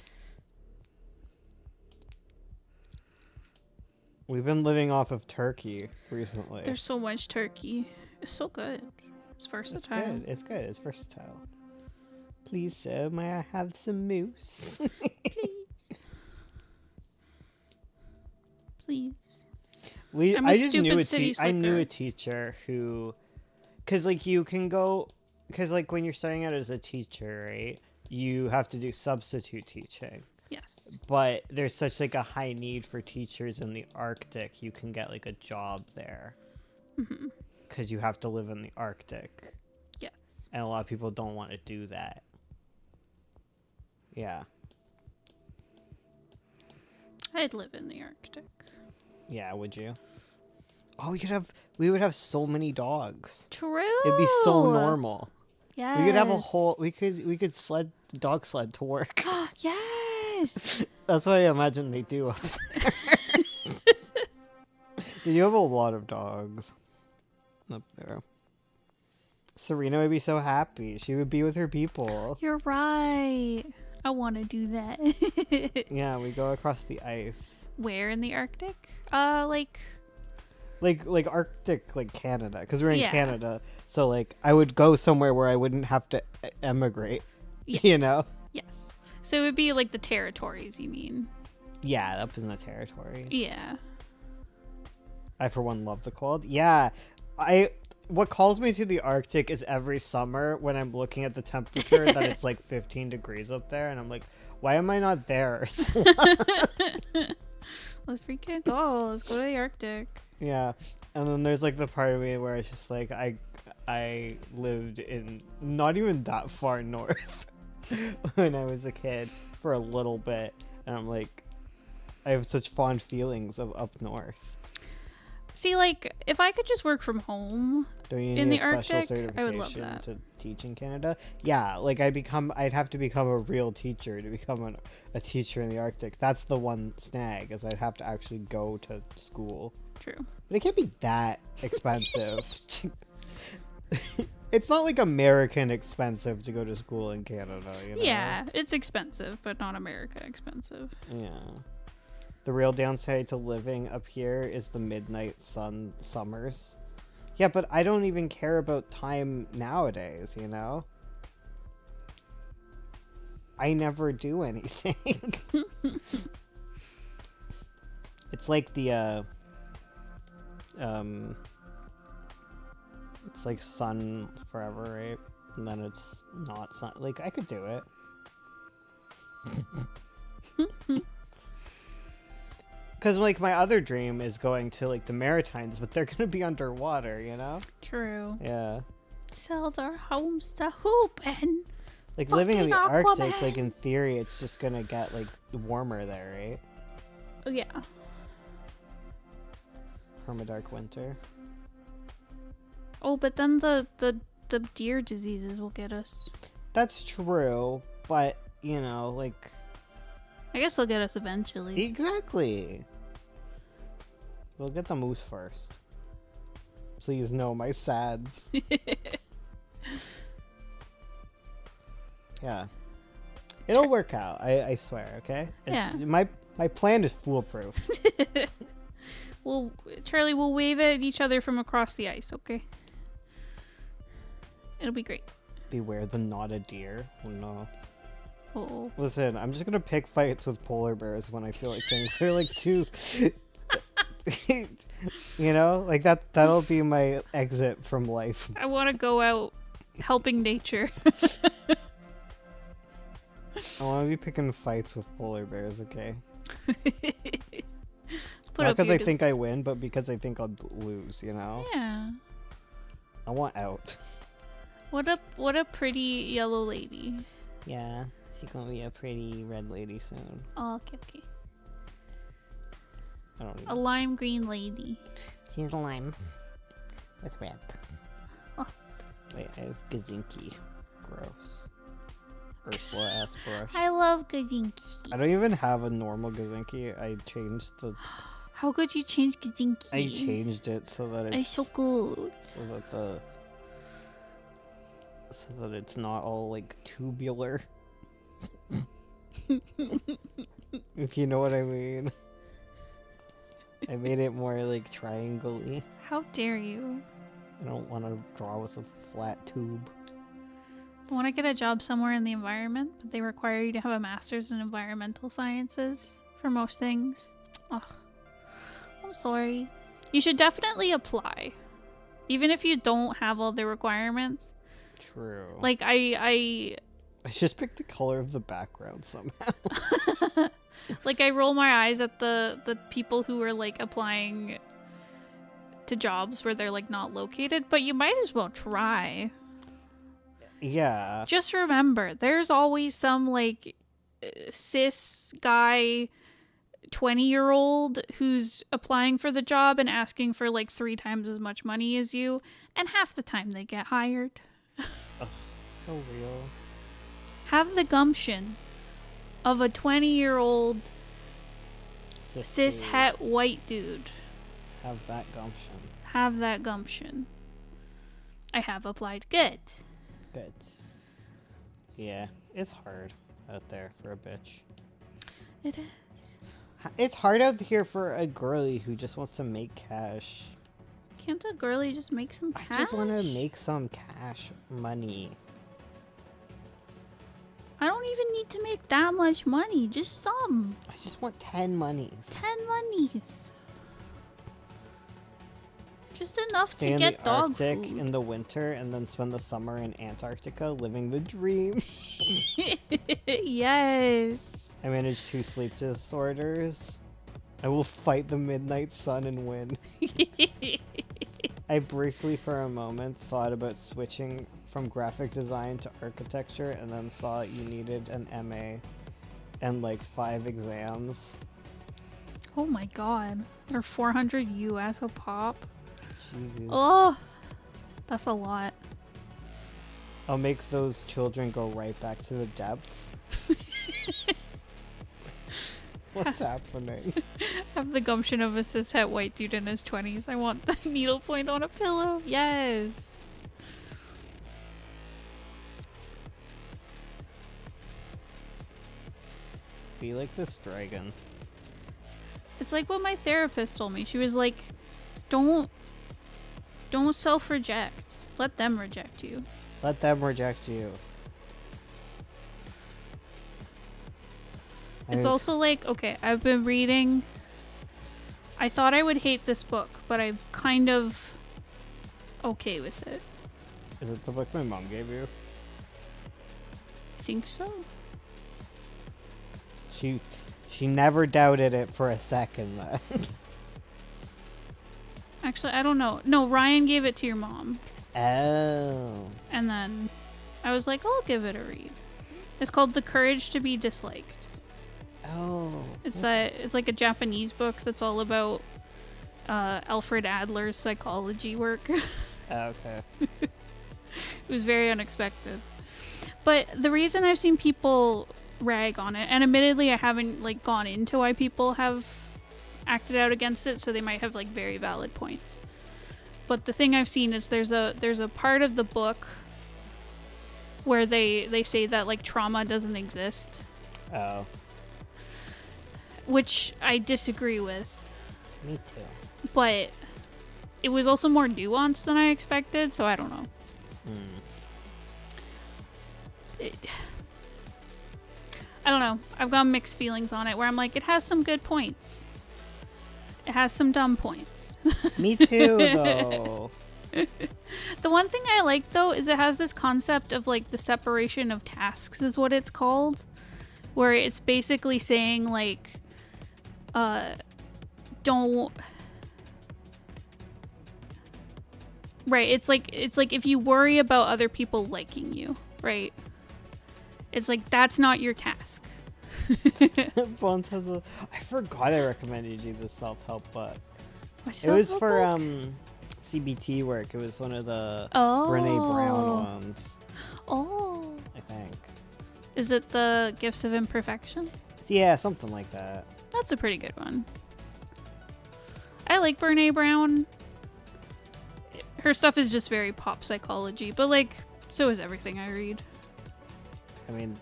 We've been living off of turkey recently. There's so much turkey. It's so good. It's versatile. Good. It's good. It's versatile. Please, sir, may I have some moose? Please. Please. I just stupid knew city I knew slicker. a teacher who, because like you can go, because like when you're starting out as a teacher, right, you have to do substitute teaching. Yes. But there's such like a high need for teachers in the Arctic, you can get like a job there. Mm-hmm. Because you have to live in the Arctic, Yes. and a lot of people don't want to do that. Yeah. I'd live in the Arctic. Yeah, would you? Oh, we would have so many dogs. True. It'd be so normal. Yes. We could have a whole we could dog sled to work. Yes. That's what I imagine they do up there. You have a lot of dogs up there. Serena would be so happy. She would be with her people. You're right. I want to do that. Yeah, we go across the ice. Where in the Arctic? Like Arctic, like Canada, because we're in Yeah. Canada. So like I would go somewhere where I wouldn't have to emigrate. Yes. You know? Yes. So it would be like the territories, you mean? Yeah, up in the territory. Yeah. I for one love the cold. Yeah. What calls me to the Arctic is every summer when I'm looking at the temperature that it's like 15 degrees up there and I'm like, why am I not there? Let's freaking go. Let's go to the Arctic. Yeah. And then there's like the part of me where it's just like I lived in not even that far north when I was a kid for a little bit and I'm like I have such fond feelings of up north. See, like, if I could just work from home, Don't you In need the a special Arctic, certification I would love that. to teach in Canada? Yeah, like I'd have to become a real teacher to become a teacher in the Arctic. That's the one snag, is I'd have to actually go to school. true. But it can't be that expensive. It's not like American expensive to go to school in Canada, you know? Yeah, it's expensive, but not America expensive. Yeah. The real downside to living up here is the midnight sun summers. Yeah, but I don't even care about time nowadays, you know? I never do anything. It's like the, it's like sun forever, right? And then it's not sun. Like, I could do it. Because like my other dream is going to like the Maritimes, but they're gonna be underwater, you know? True. Yeah. Sell their homes to Hoop and Like living in the Fucking Arctic, Aquaman. like in theory, it's just gonna get like warmer there, right? oh yeah. Permadark winter. Oh, but then the deer diseases will get us. That's true, but you know, like I guess they'll get us eventually. exactly. They'll get the moose first. Please no, my sads. Yeah. It'll work out. I swear. Okay. Yeah. My plan is foolproof. Well, Charlie, we'll wave at each other from across the ice, okay? It'll be great. Beware the not a deer. Oh no. Oh. Listen, I'm just gonna pick fights with polar bears when I feel like things are like too. You know, like that'll be my exit from life. I want to go out helping nature. I want to be picking fights with polar bears, okay? Put Not up because your I think I win, but because I think I'll lose, you know? Yeah. I want out. What a pretty yellow lady. Yeah, she's gonna be a pretty red lady soon. Oh, okay. I don't A even... lime green lady. She's lime. With red. Wait, I have Gazinki. Gross. Ursula S. Brush. I love Gazinki. I don't even have a normal Gazinki. I changed the... How could you change Gazinki? I changed it so that it's... It's so good. So that it's not all like tubular. If you know what I mean. I made it more like triangle-y. How dare you? I don't want to draw with a flat tube. I want to get a job somewhere in the environment, but they require you to have a master's in environmental sciences for most things. Ugh. I'm sorry. You should definitely apply. Even if you don't have all the requirements. True. Like, I just picked the color of the background somehow. like, I roll my eyes at the people who are, like, applying to jobs where they're, like, not located, but you might as well try. Yeah. Just remember, there's always some, like, cis guy 20-year-old who's applying for the job and asking for, like, 3 times as much money as you, and half the time they get hired. Ugh, so real. Have the gumption of a 20-year-old cis-het white dude. Have that gumption. Have that gumption. I have applied. Good. Good. Yeah, it's hard out there for a bitch. It is. It's hard out here for a girly who just wants to make cash. Can't a girlie just make some cash? I just want to make some cash money. I don't even need to make that much money. Just some. I just want 10 monies. 10 monies. Just enough Stay to in get the dog Arctic food. in the winter and then spend the summer in Antarctica living the dream. Yes. I manage 2 sleep disorders. I will fight the midnight sun and win. I briefly for a moment thought about switching from graphic design to architecture and then saw you needed an MA and like 5 exams. Oh my god. They're 400 US a pop. Jeez. Oh, that's a lot. I'll make those children go right back to the depths. What's happening? Have the gumption of a cishet white dude in his 20s. I want the needlepoint on a pillow. Yes. Be like this dragon. It's like what my therapist told me. She was like, don't self-reject. Let them reject you. Let them reject you. It's also like, okay, I've been reading. I thought I would hate this book, but I'm kind of okay with it. Is it the book my mom gave you? I think so. She never doubted it for a second, then. Actually, I don't know. No, Ryan gave it to your mom. Oh. And then I was like, I'll give it a read. It's called The Courage to be Disliked. Oh. It's like a Japanese book that's all about Alfred Adler's psychology work. Okay. It was very unexpected. But the reason I've seen people rag on it, and admittedly I haven't like gone into why people have acted out against it, so they might have like very valid points. But the thing I've seen is there's a part of the book where they say that like trauma doesn't exist, Oh. which I disagree with. Me too. But it was also more nuanced than I expected, so I don't know. I don't know. I've got mixed feelings on it where I'm like, it has some good points. It has some dumb points. Me too, though. The one thing I like, though, is it has this concept of, like, the separation of tasks is what it's called. Where it's basically saying, like, don't... Right, it's like if you worry about other people liking you, right? It's like, that's not your task. Bones has a... I forgot I recommended you the self-help book. It It was for, CBT work. It was one of the Brené Brown ones, Oh. I think. Is it the Gifts of Imperfection? Yeah, something like that. That's a pretty good one. I like Brené Brown. Her stuff is just very pop psychology, but like, so is everything I read. I mean,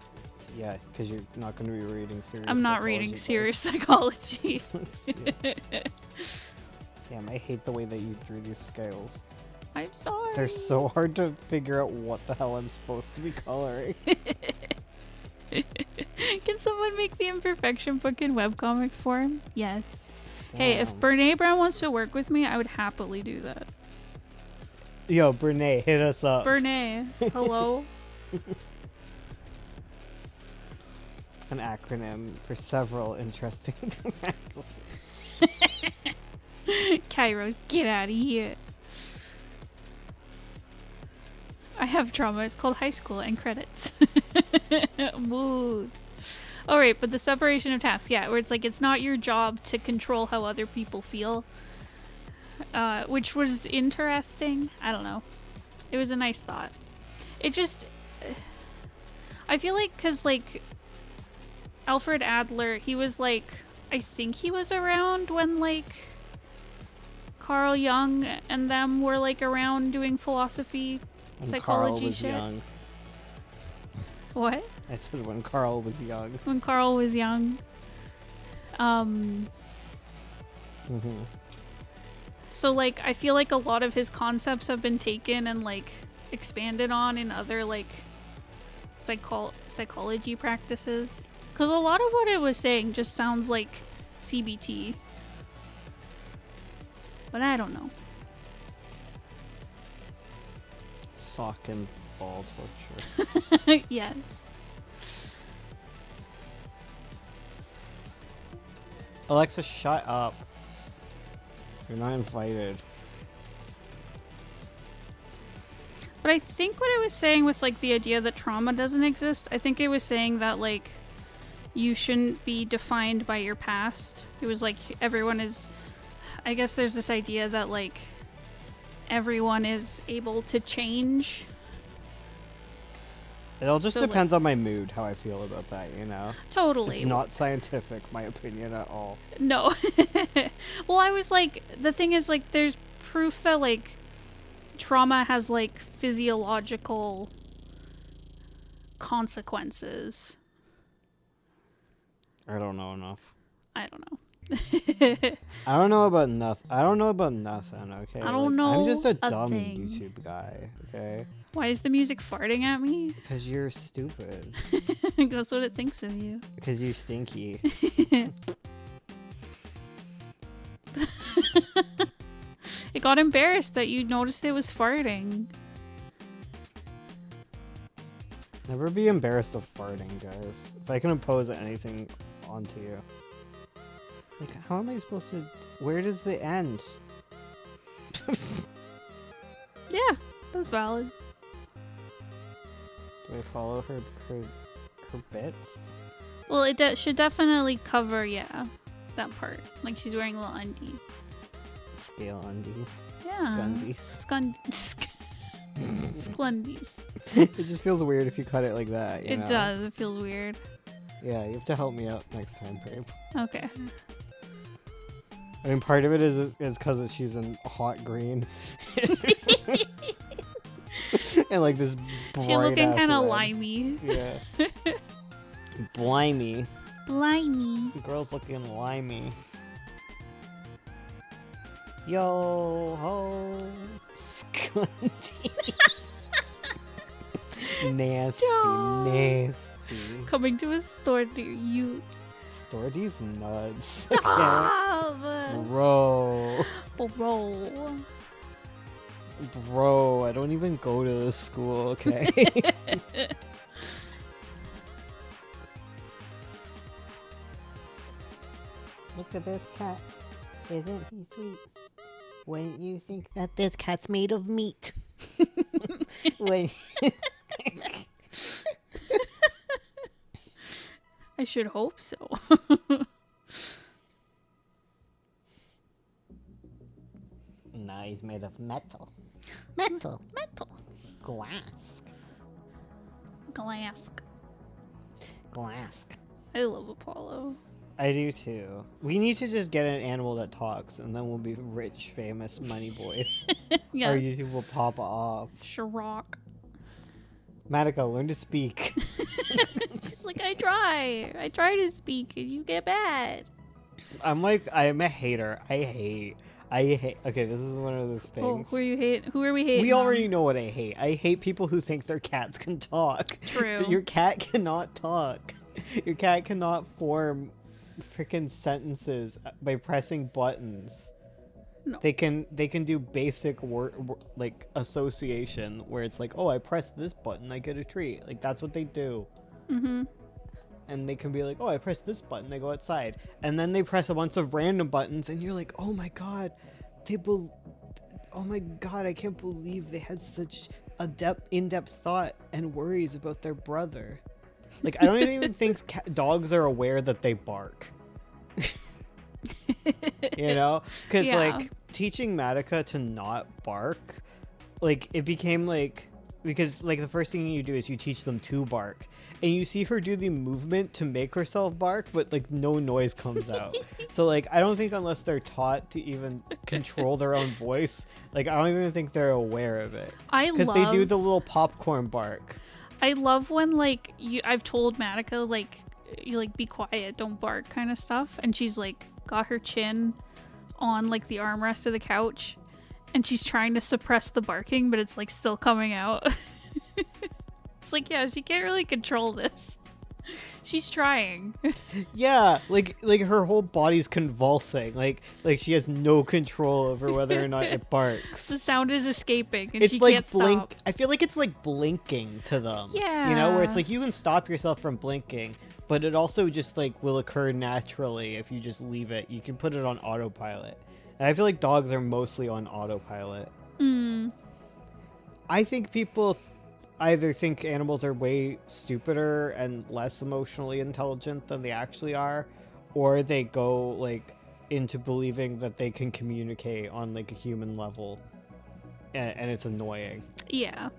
yeah, because you're not going to be reading serious I'm not reading serious psychology. Yeah. Damn, I hate the way that you drew these scales. I'm sorry. They're so hard to figure out what the hell I'm supposed to be coloring. Can someone make the Imperfection book in webcomic form? Yes. Hey, if Damn. Brené Brown wants to work with me, I would happily do that. Yo, Brené, hit us up. Brené, hello? An acronym for several interesting facts. Kairos, get out of here. I have trauma. It's called high school and credits. Mood. Alright, but the separation of tasks, yeah, where it's like it's not your job to control how other people feel. Which was interesting. I don't know. It was a nice thought. It just... I feel like, because, like, Alfred Adler, he was, like... I think he was around when, like... Carl Jung and them were, like, around doing philosophy, When psychology Carl was shit. young. What? I said when Carl was young. When Carl was young. Mm-hmm. So, like, I feel like a lot of his concepts have been taken and, like, expanded on in other, like, psychology practices. Because a lot of what it was saying just sounds like CBT. But I don't know. Sock and ball torture. Yes. Alexa, shut up. You're not invited. But I think what it was saying with, like, the idea that trauma doesn't exist, I think it was saying that, like, you shouldn't be defined by your past. It was like everyone is... I guess there's this idea that, like, everyone is able to change. It all just So, depends on my mood, how I feel about that, you know? Totally. It's not scientific, my opinion, at all. No. Well, I was like, the thing is, like, there's proof that, like, trauma has, like, physiological consequences. I don't know enough. I don't know. I don't know about nothing. I don't know about nothing, okay? I don't I'm know just a a dumb thing. YouTube guy, okay? Why is the music farting at me? Because you're stupid. That's what it thinks of you. Because you're stinky. It got embarrassed that you noticed it was farting. Never be embarrassed of farting, guys. If I can impose anything onto you. Like, how am I supposed to? Where does the end? Yeah, that's valid. Do I follow her bits? Well, it should definitely cover, yeah, that part. Like she's wearing little undies. Scale undies. Yeah. Scundies. Sklundies. It just feels weird if you cut it like that. You It know? does. It feels weird. Yeah, you have to help me out next time, babe. Okay. I mean, part of it is because she's in hot green. And like this bright She's looking ass kind of red. limey. Yeah. Blimey. Blimey. The girl's looking limey. Yo ho. Scundies. Nasty. Stop. Nasty. Coming to a store near you. Stordy's nuts. Stop! Bro. Bro. Bro, I don't even go to this school, okay? Look at this cat. Isn't he sweet? Wouldn't you think that this cat's made of meat? Wait. I should hope so. No, he's made of metal. Metal. Metal. Glass. Glass. Glass. I love Apollo. I do too. We need to just get an animal that talks, and then we'll be rich, famous, money boys. Yeah. Our YouTube will pop off. Shrek. Matika, learn to speak. She's like, I try to speak, and you get bad. I'm a hater. I hate. Okay, this is one of those Oh, things. who are we hating? We already on? know what I hate. I hate people who think their cats can talk. True. Your cat cannot talk. Your cat cannot form freaking sentences by pressing buttons. No. They can do basic like association where it's like, oh, I press this button, I get a treat. Like that's what they do. Mm-hmm. And they can be like, oh, I press this button, I go outside. And then they press a bunch of random buttons, and you're like, oh my god, oh my god, I can't believe they had such a in-depth thought and worries about their brother. Like, I don't even think dogs are aware that they bark. You know? Because, Yeah. like, teaching Matika to not bark, like, it became, like, because, like, the first thing you do is you teach them to bark. And you see her do the movement to make herself bark, but, like, no noise comes out. So, like, I don't think unless they're taught to even control their own voice, like, I don't even think they're aware of it. Because they do the little popcorn bark. I love when like I've told Matika like you like be quiet, don't bark kind of stuff, and she's like got her chin on like the armrest of the couch, and she's trying to suppress the barking, but it's like still coming out. It's like, yeah, she can't really control this. She's trying. Yeah, like her whole body's convulsing. Like she has no control over whether or not it barks. The sound is escaping, and It's she like can't stop. I feel like it's like blinking to them. Yeah. You know, where it's like you can stop yourself from blinking, but it also just like will occur naturally if you just leave it. You can put it on autopilot. And I feel like dogs are mostly on autopilot. Mm. I think people either think animals are way stupider and less emotionally intelligent than they actually are, or they go like into believing that they can communicate on like a human level, and it's annoying. Yeah.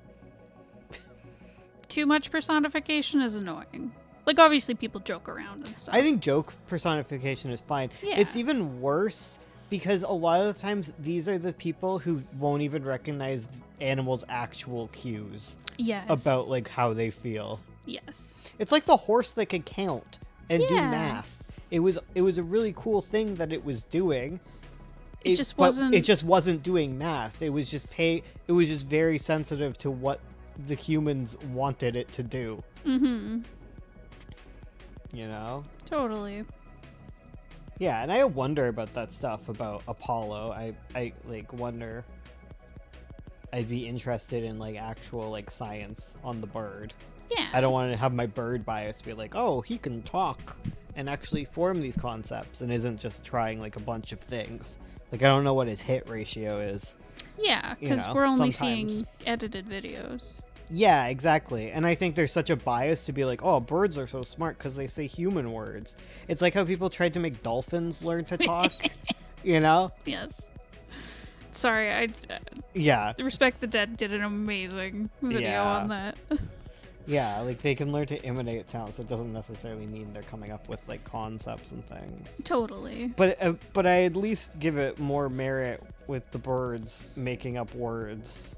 Too much personification is annoying. Like, obviously people joke around and stuff. I think joke personification is fine. Yeah. It's even worse because a lot of the times these are the people who won't even recognize animals' actual cues Yes. about like how they feel. Yes. It's like the horse that could count and do Yeah. math. It was a really cool thing that it was doing. It just but wasn't- It just wasn't doing math. It was just It was just very sensitive to what the humans wanted it to do. Mm-hmm. You know? Totally. Yeah, and I wonder about that stuff about Apollo. I like wonder. I'd be interested in like actual like science on the bird. Yeah. I don't want to have my bird bias be like, oh, he can talk and actually form these concepts and isn't just trying like a bunch of things. Like I don't know what his hit ratio is. Yeah, You because know, we're only sometimes. seeing edited videos. Yeah, exactly. And I think there's such a bias to be like, oh, birds are so smart because they say human words. It's like how people tried to make dolphins learn to talk, you know? Yes. Sorry, I Yeah. Respect the Dead did an amazing video Yeah. on that. Yeah, like they can learn to imitate sounds. It doesn't necessarily mean they're coming up with like concepts and things. Totally. But I at least give it more merit with the birds making up words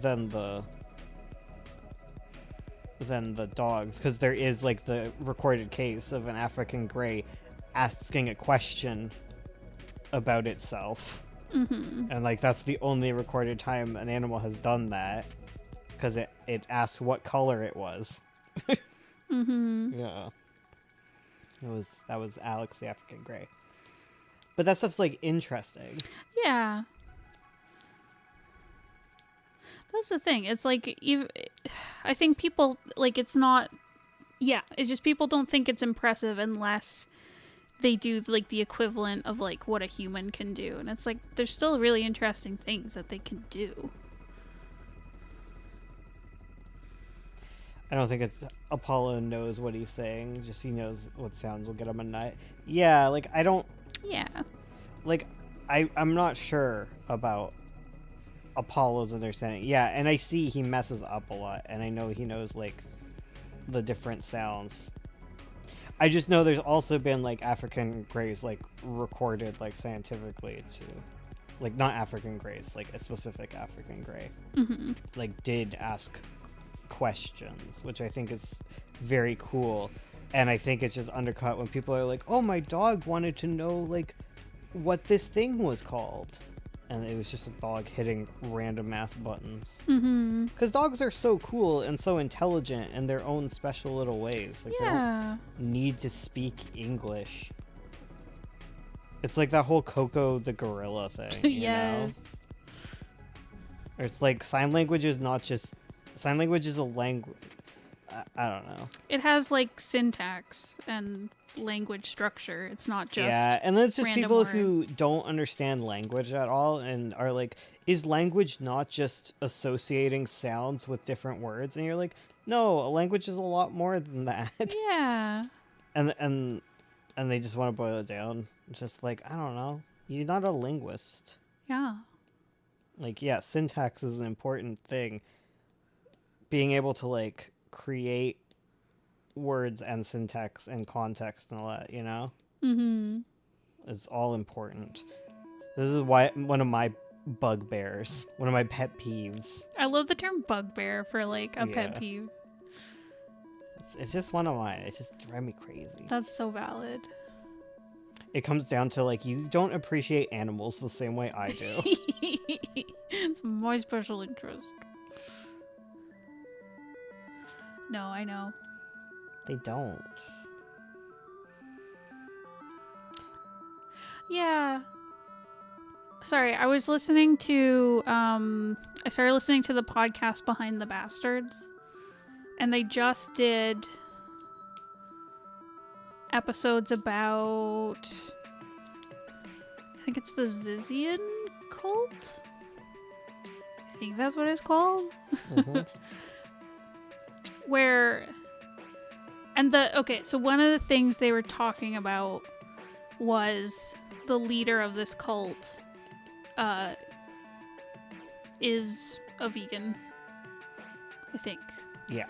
than the dogs, because there is like the recorded case of an African grey asking a question about itself, and like that's the only recorded time an animal has done that, because it asked what color it was. Yeah, that was Alex the African grey. But that stuff's like interesting. Yeah. That's the thing. It's like, I think people, like, it's not, yeah, it's just people don't think it's impressive unless they do, like, the equivalent of, like, what a human can do. And it's like, there's still really interesting things that they can do. I don't think it's Apollo knows what he's saying, just he knows what sounds will get him a nut. Yeah, like, I don't, Yeah. like, I'm not sure about Apollo's understanding. Yeah, and I see he messes up a lot, and I know he knows like the different sounds. I just know there's also been like African greys like recorded like scientifically too, like not African greys, like a specific African grey, like did ask questions, which I think is very cool. And I think it's just undercut when people are like, oh, my dog wanted to know like what this thing was called, and it was just a dog hitting random ass buttons. Because dogs are so cool and so intelligent in their own special little ways. Like, Yeah. they don't need to speak English. It's like that whole Coco the gorilla thing, you know? Yes. Or it's like sign language is not just... Sign language is a language... I don't know. It has, like, syntax and language structure. It's not just Yeah, and then it's just random people who words. don't understand language at all and are like, is language not just associating sounds with different words? And you're like, no, a language is a lot more than that. Yeah. And they just want to boil it down. It's just like, I don't know. You're not a linguist. Yeah. Like, yeah, syntax is an important thing. Being able to, like, create words and syntax and context and all that, you know? It's all important. This is why one of my bugbears, one of my pet peeves. I love the term bugbear for, like, a pet Yeah. peeve. It's just one of mine. It just drives me crazy. That's so valid. It comes down to, like, you don't appreciate animals the same way I do. It's my special interest. No, I know. They don't. Yeah. Sorry, I was listening to I started listening to the podcast Behind the Bastards, and they just did episodes about, I think it's the Zizian cult? I think that's what it's called. Mhm. Where, and so one of the things they were talking about was the leader of this cult is a vegan, I think. Yeah.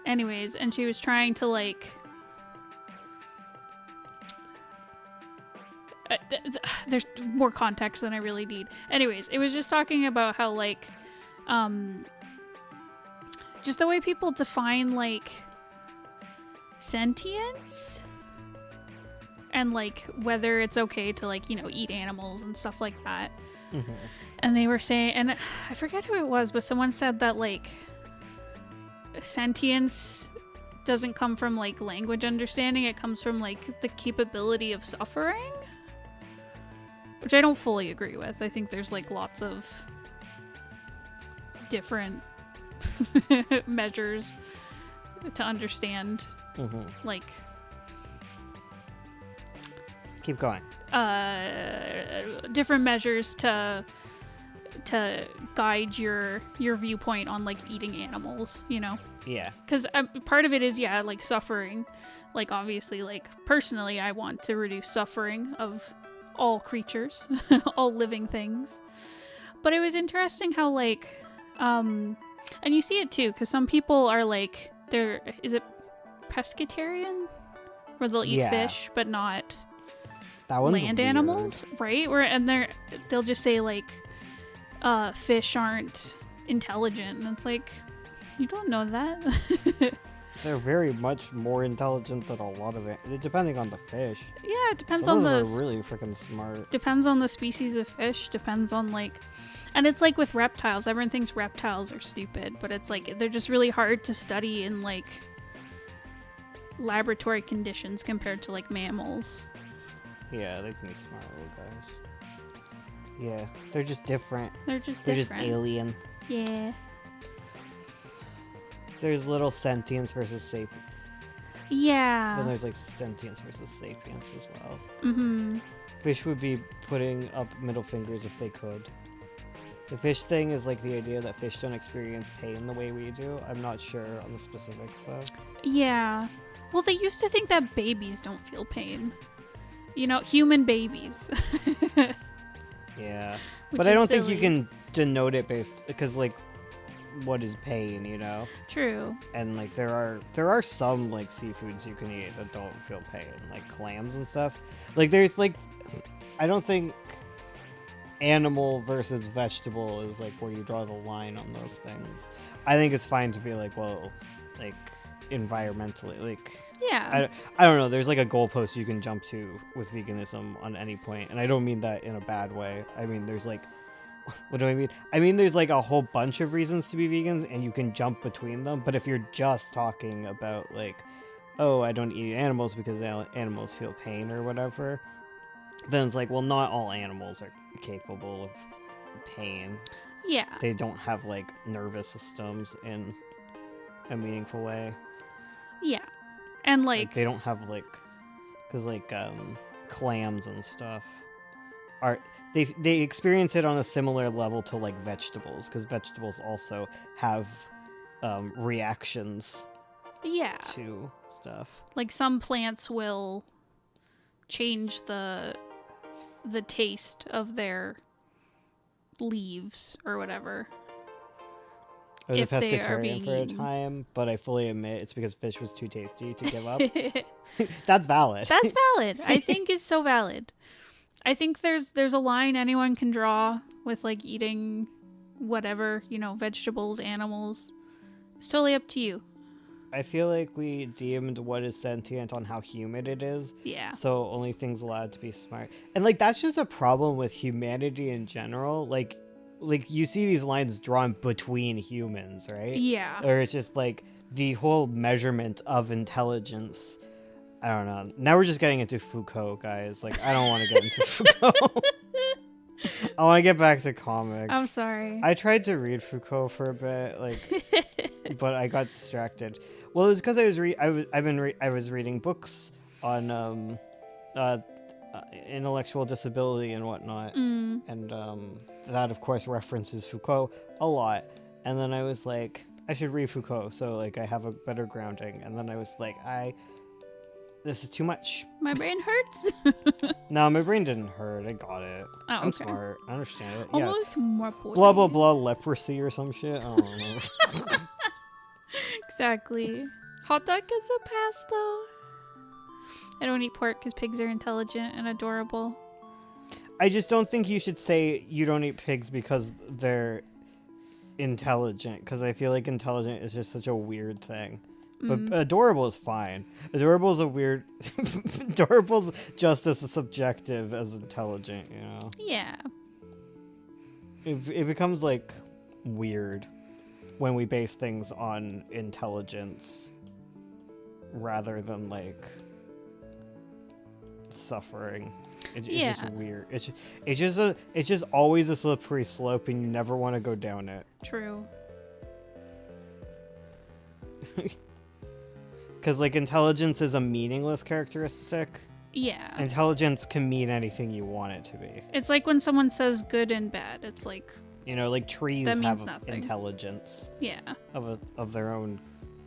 Anyways, and she was trying to, like, there's more context than I really need. Anyways, it was just talking about how, like, just the way people define, like, sentience and, like, whether it's okay to, like, you know, eat animals and stuff like that. Mhm. And they were saying, and I forget who it was, but someone said that, like, sentience doesn't come from, like, language understanding. It comes from, like, the capability of suffering, which I don't fully agree with. I think there's, like, lots of different measures to understand, Mhm. like, Keep going. Different measures to guide your viewpoint on like eating animals, you know. Yeah. Because part of it is, yeah, like suffering. Like, obviously, like, personally, I want to reduce suffering of all creatures, all living things. But it was interesting how, like, and you see it too, because some people are like, is it pescatarian? Where they'll eat fish, but not that one's land weird. animals, right? They'll just say, like, fish aren't intelligent. And it's like, you don't know that. They're very much more intelligent than a lot of it, depending on the fish. Yeah, it depends Some on of the them are really freaking smart. depends on the species of fish, depends on like, and it's like with reptiles, everyone thinks reptiles are stupid, but it's like they're just really hard to study in like laboratory conditions compared to like mammals. Yeah, they can be smart little guys. Yeah, they're just different. They're just They're different. just alien. Yeah. There's little sentience versus sapience. Yeah. Then there's like sentience versus sapience as well. Mm-hmm. Fish would be putting up middle fingers if they could. The fish thing is like the idea that fish don't experience pain the way we do. I'm not sure on the specifics though. Yeah. Well, they used to think that babies don't feel pain. You know, human babies. Yeah. Which But I is don't think you silly. can denote it based, because like, what is pain, you know? True. And like there are some like seafoods you can eat that don't feel pain, like clams and stuff. Like there's like, I don't think animal versus vegetable is like where you draw the line on those things. I think it's fine to be like, well, like environmentally, like Yeah. I don't know, there's like a goalpost you can jump to with veganism on any point, and I don't mean that in a bad way. I mean there's like, what do I mean? I mean there's like a whole bunch of reasons to be vegans and you can jump between them, but if you're just talking about like, oh, I don't eat animals because animals feel pain or whatever, then it's like, well, not all animals are capable of pain. Yeah. They don't have like nervous systems in a meaningful way. Yeah. And Like they don't have like, because like clams and stuff are they experience it on a similar level to like vegetables, because vegetables also have reactions yeah. to stuff. Like some plants will change the taste of their leaves or whatever. I was a If they are pescatarian being for a eaten. time, but I fully admit it's because fish was too tasty to give up. That's valid. That's valid. I think it's so valid. I think there's a line anyone can draw with like eating whatever, you know, vegetables, animals. It's totally up to you. I feel like we deemed what is sentient on how human it is. Yeah. So only things allowed to be smart. And like that's just a problem with humanity in general. Like you see these lines drawn between humans, right? Yeah. Or it's just like the whole measurement of intelligence. I don't know. Now we're just getting into Foucault, guys. Like I don't want to get into Foucault. I want to get back to comics. I'm sorry. I tried to read Foucault for a bit, like, but I got distracted. Well, it was because I was reading books on intellectual disability and whatnot, and that of course references Foucault a lot. And then I was like, I should read Foucault so like I have a better grounding. And then I was like, this is too much. My brain hurts. No, my brain didn't hurt. I got it. Oh, I'm okay. smart. I understand it. Almost more Yeah. Blah blah blah leprosy or some shit. I don't know. Exactly. Hot dog gets a pass though. I don't eat pork because pigs are intelligent and adorable. I just don't think you should say you don't eat pigs because they're intelligent, because I feel like intelligent is just such a weird thing. But adorable is fine. Adorable is a weird... Adorable's just as subjective as intelligent, you know? Yeah. It becomes, like, weird when we base things on intelligence rather than, like, suffering. It's just weird. It's just always a slippery slope, and you never want to go down it. True. Because like intelligence is a meaningless characteristic, Yeah. Intelligence can mean anything you want it to be. It's like when someone says good and bad. It's like, You know, like trees That means have nothing. intelligence yeah. of their own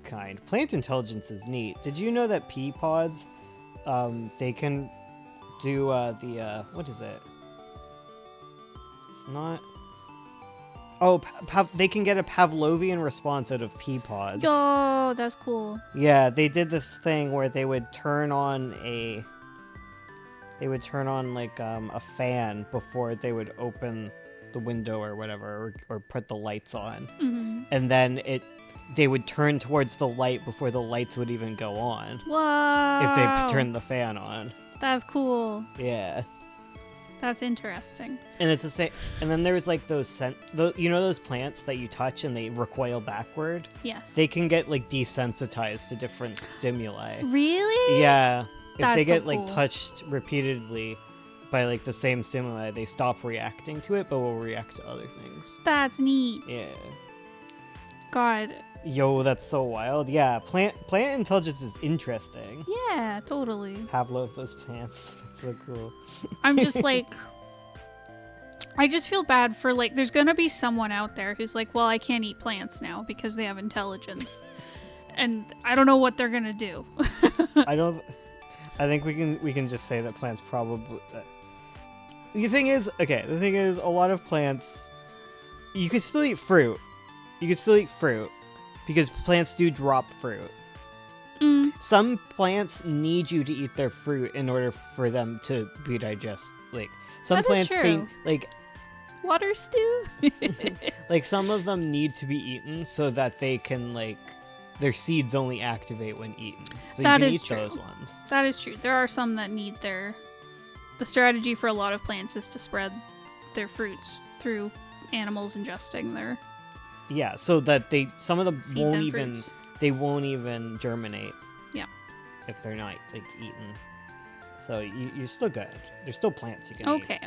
kind. Plant intelligence is neat. Did you know that pea pods, they can do what is it? It's not. Oh, they can get a Pavlovian response out of pea pods. Yo, that's cool. Yeah, they did this thing where they would turn on like a fan before they would open the window or whatever, or put the lights on, Hmm. and then they would turn towards the light before the lights would even go on Whoa. if they turned the fan on. That's cool. Yeah. That's interesting. And it's the same. And then there's like those plants that you touch and they recoil backward. Yes. They can get like desensitized to different stimuli. Really? Yeah. If That's they so get like cool. touched repeatedly by like the same stimuli, they stop reacting to it, but will react to other things. That's neat. Yeah. God. Yo, that's so wild. Yeah, plant intelligence is interesting. Yeah, totally. Pavlov, those plants. That's so cool. I'm just like, I just feel bad for like, there's gonna be someone out there who's like, well, I can't eat plants now because they have intelligence, and I don't know what they're gonna do. I think we can just say that plants probably. The thing is, a lot of plants, you could still eat fruit. Because plants do drop fruit. Mm, Some plants need you to eat their fruit in order for them to be like some That is plants true. Water stew. like some of them need to be eaten so that they can like their seeds only activate when eaten. So That you can is eat true. those ones. That is true. There are some that need the strategy for a lot of plants is to spread their fruits through animals ingesting their Yeah, so that some of them seeds won't and even fruits. they won't even germinate. Yeah. If they're not like eaten. So you're still good. There's still plants you can eat. Okay.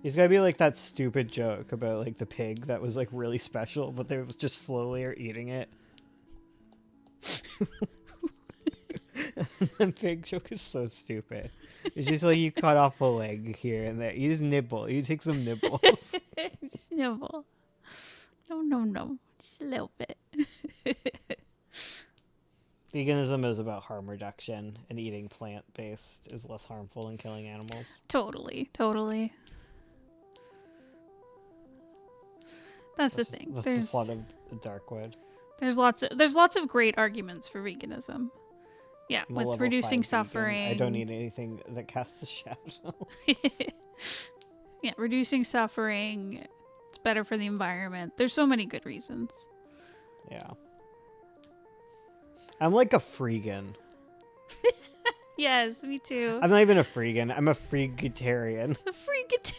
It's gotta be like that stupid joke about like the pig that was like really special, but they was just slowly are eating it. The pig joke is so stupid. It's just like you cut off a leg here and there. You just nibble. You take some nibbles. Just nibble. No. Just a little bit. Veganism is about harm reduction, and eating plant-based is less harmful than killing animals. Totally. That's the thing. That's There's a lot of Darkwood. there's lots of great arguments for veganism. Yeah, I'm a with level reducing 5 vegan. suffering. I don't need anything that casts a shadow. Yeah, reducing suffering. It's better for the environment. There's so many good reasons. Yeah. I'm like a freegan. Yes, me too. I'm not even a freegan. I'm a freegatarian. A freak.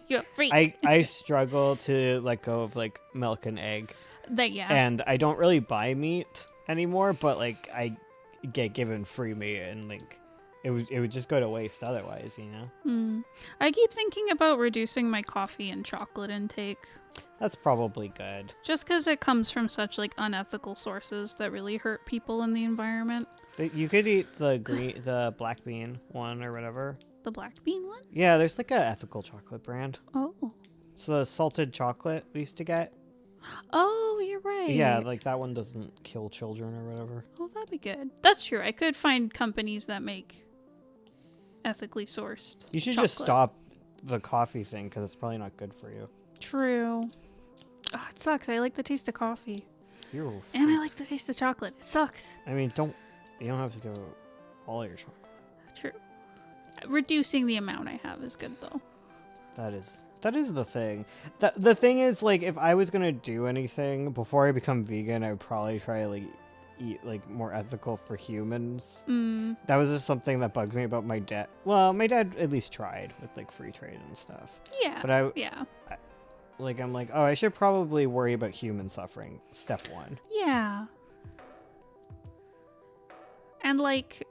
You're a freak. I struggle to let go of like milk and egg, Yeah. and I don't really buy meat anymore. But like I get given free meat, and like it would just go to waste otherwise, you know. I keep thinking about reducing my coffee and chocolate intake. That's probably good. Just because it comes from such like unethical sources that really hurt people in the environment. But you could eat the black bean one or whatever. The black bean one? Yeah, there's like a ethical chocolate brand. Oh. So the salted chocolate we used to get. Oh, you're right. Yeah, like that one doesn't kill children or whatever. Oh, that'd be good. That's true. I could find companies that make ethically sourced. You should chocolate. just stop the coffee thing because it's probably not good for you. True. Oh, it sucks. I like the taste of coffee. You're a And I freak. like the taste of chocolate. It sucks. I mean, you don't have to go all your chocolate. True. Reducing the amount I have is good though. That is the thing. The thing is, like, if I was gonna do anything before I become vegan, I would probably try to like eat like more ethical for humans. That was just something that bugged me about my dad. Well, my dad at least tried with like free trade and stuff. Yeah. But Yeah. I'm like, oh, I should probably worry about human suffering. Step 1. Yeah. And like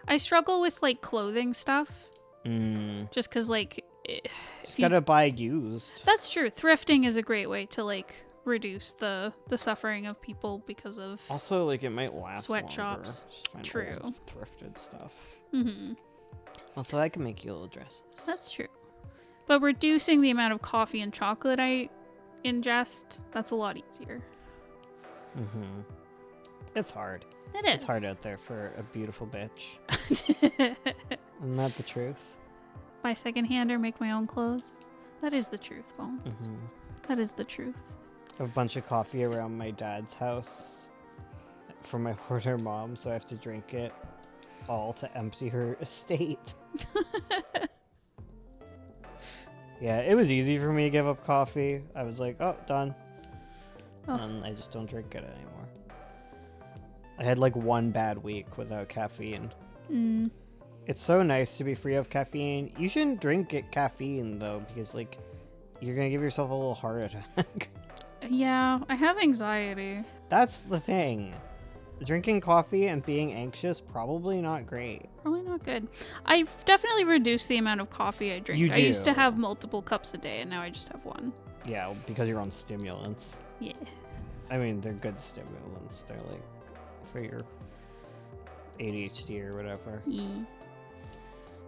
I struggle with like clothing stuff just cuz like Just gotta buy used. that's true. Thrifting is a great way to like reduce the suffering of people because of Also, like, it might last Sweatshops. longer. Just find True. old thrifted stuff. Mhm. Also, I can make you little dresses. That's true. But reducing the amount of coffee and chocolate I ingest, that's a lot easier. Mm-hmm. It's hard. It is. It's hard out there for a beautiful bitch. Isn't that the truth? Buy secondhand or make my own clothes. That is the truth, Bones. Mm-hmm. That is the truth. A bunch of coffee around my dad's house from my hoarder mom, so I have to drink it all to empty her estate. Yeah, it was easy for me to give up coffee. I was like, oh, done. Oh. And I just don't drink it anymore. I had like one bad week without caffeine. Mm. It's so nice to be free of caffeine. You shouldn't drink it caffeine though, because like you're gonna give yourself a little heart attack. Yeah, I have anxiety. That's the thing. Drinking coffee and being anxious, probably not great. Probably not good. I've definitely reduced the amount of coffee I drink. You I used to do. have multiple cups a day, and now I just have one. Yeah, because you're on stimulants. Yeah. I mean, they're good stimulants. They're like for your ADHD or whatever. Yeah.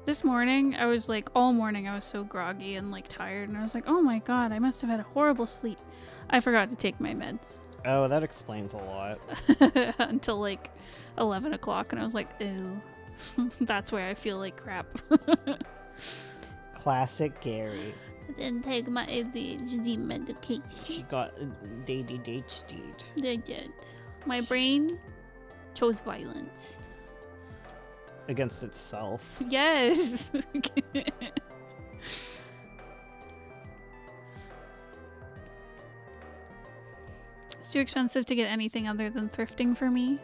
This morning, I was like, all morning, I was so groggy and like tired, and I was like, oh my god, I must have had a horrible sleep. I forgot to take my meds Oh, that explains a lot. until like 11 o'clock, and I was like, ew. That's why I feel like crap. Classic Gary. I didn't take my ADHD medication. She got ADHD'd. I did. My brain chose violence. Against itself. Yes. It's too expensive to get anything other than thrifting for me.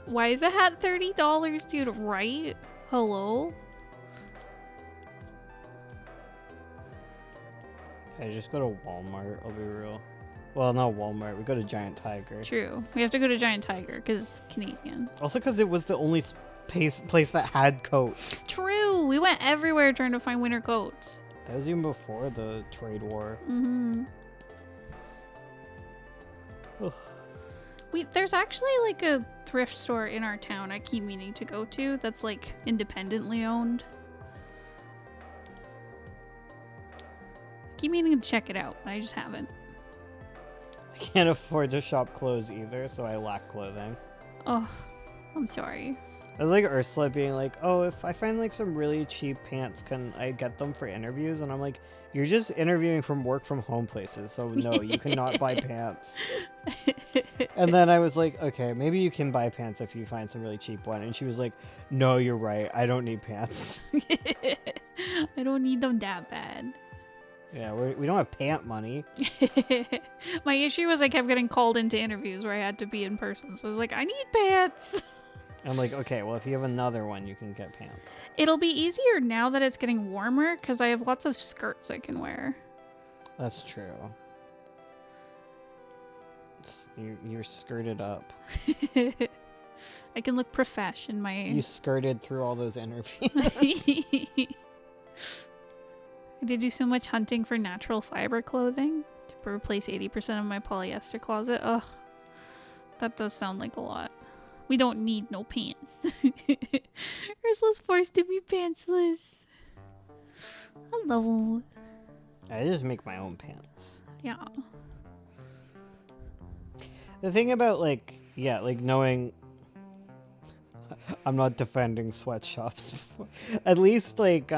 Why is a hat $30, dude? Right? Hello? I just go to Walmart, I'll be real. Well, not Walmart, we go to Giant Tiger. True. We have to go to Giant Tiger because Canadian. Also because it was the only place that had coats. True. We went everywhere trying to find winter coats. That was even before the trade war. Mm-hmm. Ugh. There's actually like a thrift store in our town I keep meaning to go to that's like independently owned. I keep meaning to check it out, but I just haven't. I can't afford to shop clothes either, so I lack clothing. Oh, I'm sorry. I was like Ursula being like, oh, if I find like some really cheap pants, can I get them for interviews? And I'm like, you're just interviewing from work from home places, so no, you cannot buy pants. And then I was like, okay, maybe you can buy pants if you find some really cheap one. And she was like, no, you're right. I don't need pants. I don't need them that bad. Yeah, we don't have pant money. My issue was I kept getting called into interviews where I had to be in person. So I was like, I need pants. I'm like, okay, well, if you have another one, you can get pants. It'll be easier now that it's getting warmer because I have lots of skirts I can wear. That's true. You're skirted up. I can look profesh in my... You skirted through all those interviews. I did do so much hunting for natural fiber clothing to replace 80% of my polyester closet. Ugh. That does sound like a lot. We don't need no pants. Ursula's forced to be pantsless. Hello. I just make my own pants. Yeah. The thing about like knowing I'm not defending sweatshops. At least like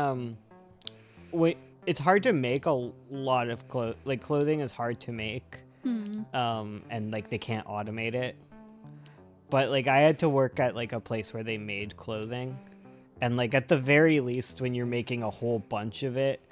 it's hard to make a lot of clothing is hard to make. And like they can't automate it. But like I had to work at like a place where they made clothing. And like at the very least when you're making a whole bunch of it,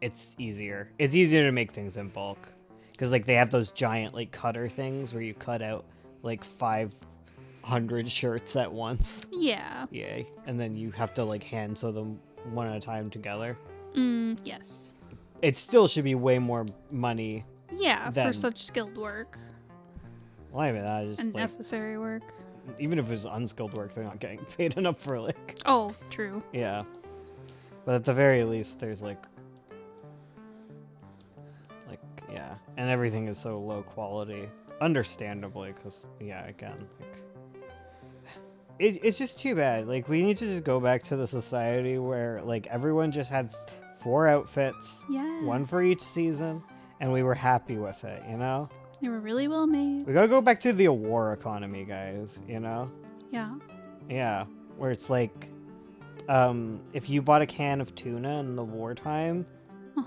it's easier. It's easier to make things in bulk. Because like they have those giant like cutter things where you cut out like 500 shirts at once. Yeah. Yeah. And then you have to like hand sew them one at a time together. Yes. It still should be way more money. Yeah, Then- for such skilled work Well, I mean, that is and like, necessary work. even if it's unskilled work, they're not getting paid enough for like, Oh, true. yeah. But at the very least, there's like and everything is so low quality, understandably, because yeah, again, like it's just too bad. Like, we need to just go back to the society where like everyone just had 4 outfits, Yes. 1 for each season, and we were happy with it, you know? They were really well made. We gotta go back to the war economy, guys, you know? Yeah. Yeah, where it's like, if you bought a can of tuna in the wartime,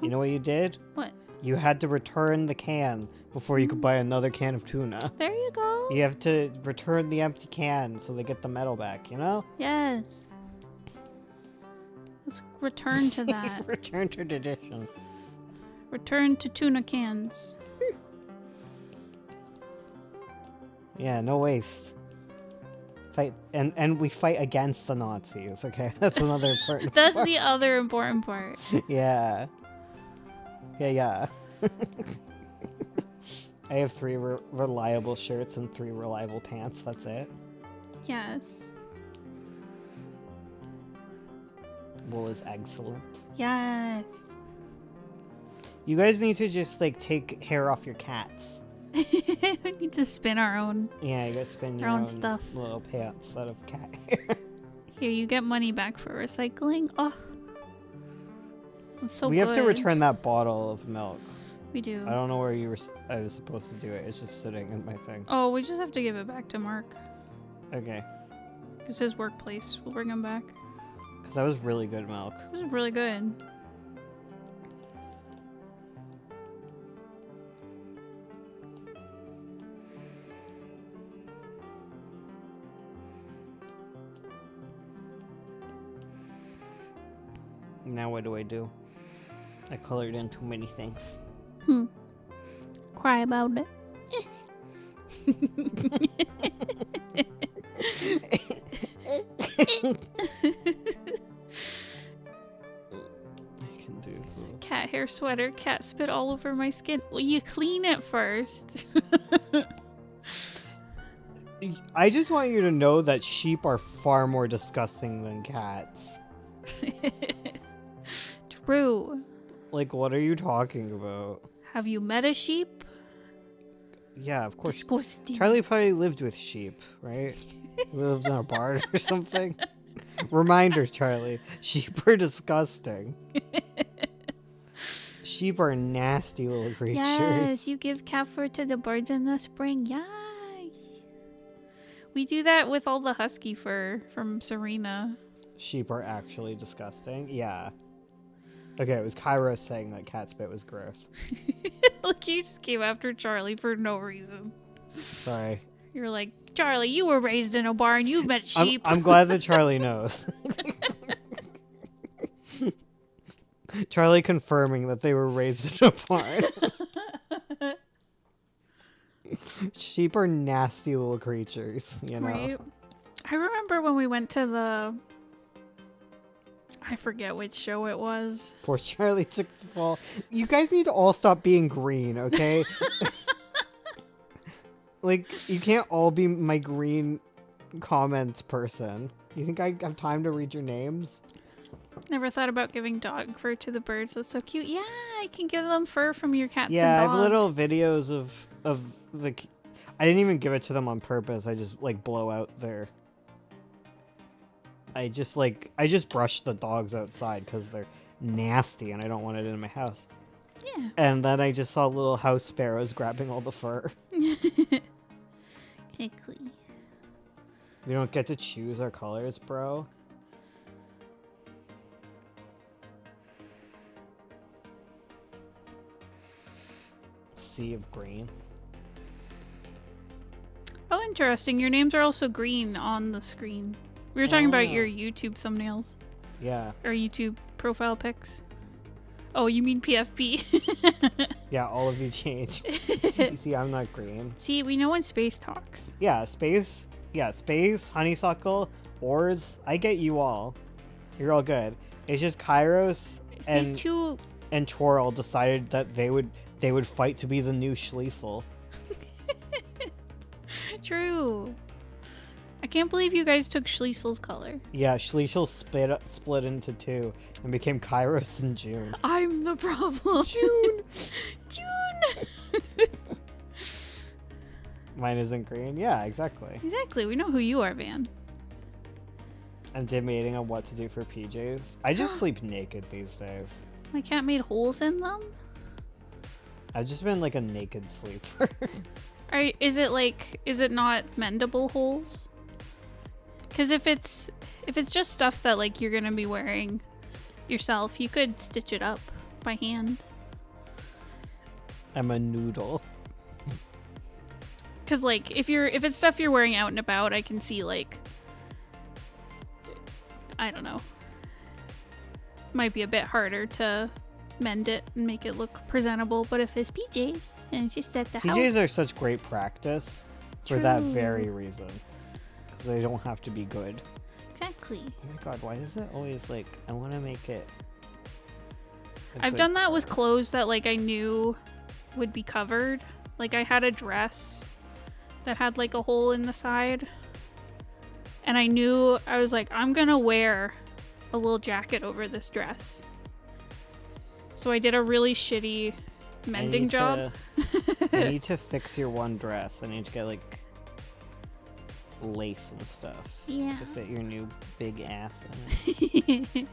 you know what you did? What? You had to return the can before you could buy another can of tuna. There you go. You have to return the empty can so they get the metal back, you know? Yes. Let's return to that. Return to tradition. Return to tuna cans. Yeah, no waste. Fight and we fight against the Nazis, okay? That's another important That's part. the other important part. Yeah. Yeah. I have 3 reliable shirts and 3 reliable pants. That's it. Yes. Wool is excellent. Yes. You guys need to just like take hair off your cats. We need to spin our own. Yeah, you guys spin your Our own own stuff. little pants out of cat hair. Here, you get money back for recycling. Oh. That's so We good. have to return that bottle of milk. We do. I don't know where I was supposed to do it. It's just sitting in my thing. Oh, we just have to give it back to Mark. Okay. It's his workplace. We'll bring him back. Because that was really good milk. It was really good. Now what do I do? I colored in too many things. Cry about it. I can do. Cat hair sweater. Cat spit all over my skin. Well, you clean it first. I just want you to know that sheep are far more disgusting than cats. True. Like, what are you talking about? Have you met a sheep? Yeah, of course. Disgusting. Charlie probably lived with sheep, right? He lived in a barn or something. Reminder, Charlie. Sheep are disgusting. Sheep are nasty little creatures. Yes, you give cat fur to the birds in the spring. Yes. We do that with all the husky fur from Serena. Sheep are actually disgusting. Yeah. Okay, it was Kairos saying that cat spit was gross. Look, you just came after Charlie for no reason. Sorry. You're like, Charlie, you were raised in a barn. You've met sheep. I'm glad that Charlie knows. Charlie confirming that they were raised in a barn. Sheep are nasty little creatures, you know? Right? I remember when we went to the... I forget which show it was. Poor Charlie took the fall. You guys need to all stop being green, okay? Like, you can't all be my green comments person. You think I have time to read your names? Never thought about giving dog fur to the birds. That's so cute. Yeah, I can give them fur from your cats Yeah, I and dogs. have little videos of the... I didn't even give it to them on purpose. I just, like, blow out their... I just brushed the dogs outside because they're nasty and I don't want it in my house. Yeah. And then I just saw little house sparrows grabbing all the fur. Hickly. We don't get to choose our colors, bro. Sea of green. Oh, interesting. Your names are also green on the screen. We were talking about Oh. your YouTube thumbnails. Yeah. Or YouTube profile pics. Oh, you mean PFP. Yeah, all of you change. You see, I'm not green. See, we know when space talks. Yeah, space. Yeah, space, honeysuckle, ores. I get you all. You're all good. It's just Kairos It's these and two... and Chorl decided that they would fight to be the new Schliessel. True. I can't believe you guys took Schliessel's color. Yeah, Schliessel split into 2 and became Kairos in June. I'm the problem. June. June. Mine isn't green. Yeah, exactly. Exactly. We know who you are, Van. I'm debating on what to do for PJs. I just sleep naked these days. My cat made holes in them. I've just been like a naked sleeper. Is it not mendable holes? Because if it's just stuff that like you're gonna be wearing yourself, you could stitch it up by hand. I'm a noodle. Because like if it's stuff you're wearing out and about, I can see like, I don't know, might be a bit harder to mend it and make it look presentable. But if it's PJs and it's just at the house, PJs are such great practice for that True. very reason. Because they don't have to be good. exactly. Oh my god, why is it always like, I want to make it... a I've good done that with color. clothes that like I knew would be covered. Like I had a dress that had like a hole in the side, and I knew, I was like, I'm gonna wear a little jacket over this dress. So I did a really shitty mending job. I need to fix your one dress. I need to get like lace and stuff Yeah. to fit your new big ass in it.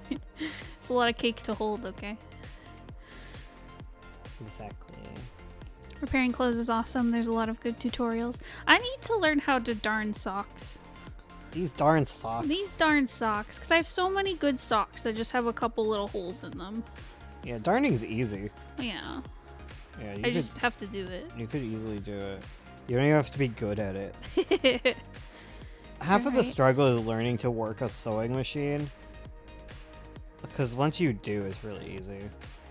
It's a lot of cake to hold, okay? Exactly. Repairing clothes is awesome. There's a lot of good tutorials. I need to learn how to darn socks. These darn socks. These darn socks, because I have so many good socks that just have a couple little holes in them. Yeah, darning's easy. Yeah, Yeah, I just have to do you could easily do it. You don't even have to be good at it. it. Half of the Right. struggle is learning to work a sewing machine. Because once you do, it's really easy.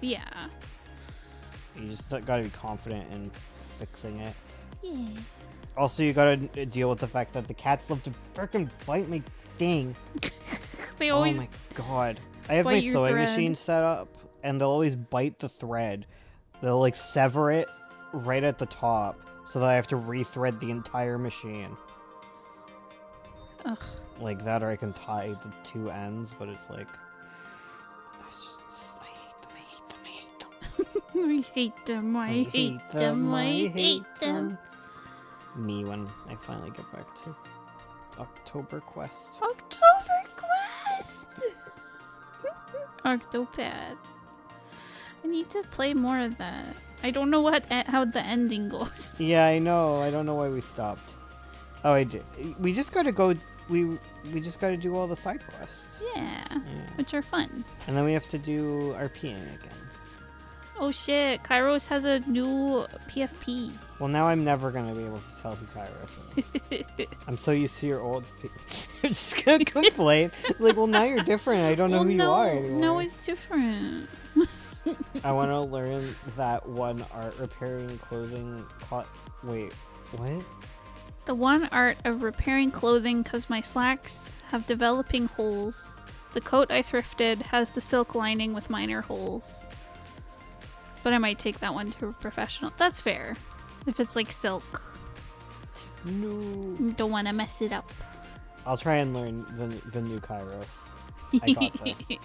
Yeah. You just gotta be confident in fixing it. Yeah. Also, you gotta deal with the fact that the cats love to frickin' bite my thing. They always. Oh my god. I have my bite your sewing thread. machine set up, and they'll always bite the thread. They'll like sever it right at the top, so that I have to rethread the entire machine. Ugh. Like that, or I can tie the two ends, but it's like... I hate them. I hate them. I hate them. Me when I finally get back to October Quest. October Quest! Octopad. I need to play more of that. I don't know how the ending goes. Yeah, I know. I don't know why we stopped. Oh, I did. We just gotta go. We just gotta do all the side quests. Yeah, Yeah. which are fun. And then we have to do our peeing again. Oh shit, Kairos has a new PFP. Well, now I'm never gonna be able to tell who Kairos is. I'm so used to your old. I'm just gonna complain. Like, well, now you're different. I don't know who you are anymore. No, it's different. I want to learn that one art repairing clothing. Wait, what? The one art of repairing clothing because my slacks have developing holes. The coat I thrifted has the silk lining with minor holes. But I might take that one to a professional. That's fair. If it's like silk. No. Don't want to mess it up. I'll try and learn the new Kairos. I got this.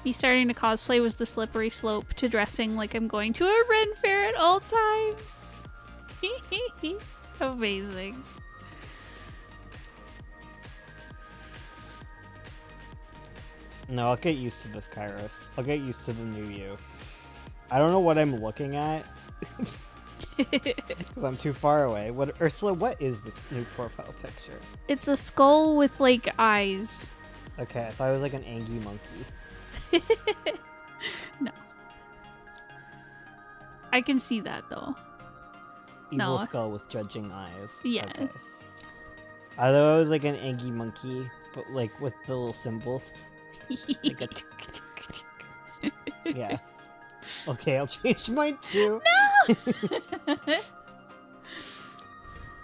Me starting to cosplay was the slippery slope to dressing like I'm going to a Ren fair at all times. Amazing. No, I'll get used to this Kairos. I'll get used to the new you. I don't know what I'm looking at. Because I'm too far away. Ursula, what is this new profile picture? It's a skull with like eyes. Okay, I thought it was like an angry monkey. No. I can see that though. Evil No. skull with judging eyes. Yes. Okay. I thought it was like an angry monkey, but like with the little symbols. Like a yeah. Okay, I'll change mine too. No!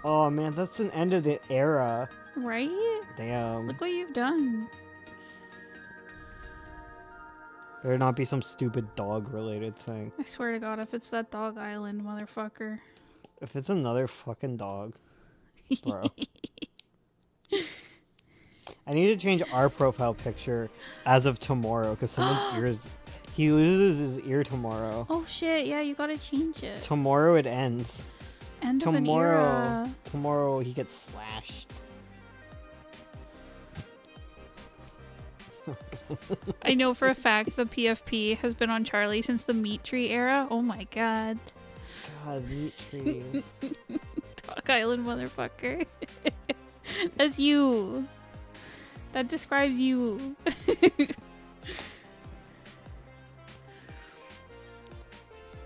Oh man, that's an end of the era. Right? Damn. Look what you've done. Better not be some stupid dog related thing. I swear to God, if it's that Dog Island motherfucker. If it's another fucking dog, bro. I need to change our profile picture as of tomorrow because someone's ears. He loses his ear tomorrow. Oh shit, yeah, you gotta change it. Tomorrow it ends. End of an era. Tomorrow he gets slashed. I know for a fact the PFP has been on Charlie since the Meat Tree era. Oh my god. God, meat trees. Dog Island motherfucker. That's you. That describes you.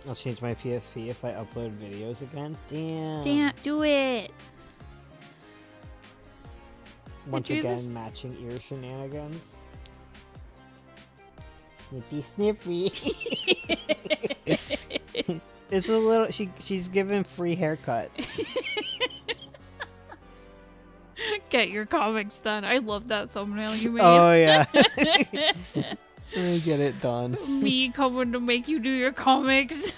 I'll change my PFP if I upload videos again. Damn. Damn, do it. Once do again, this- matching ear shenanigans. Snippy, snippy. It's a little. She's given free haircuts. Get your comics done. I love that thumbnail you made. Oh yeah. Let me get it done. Me coming to make you do your comics.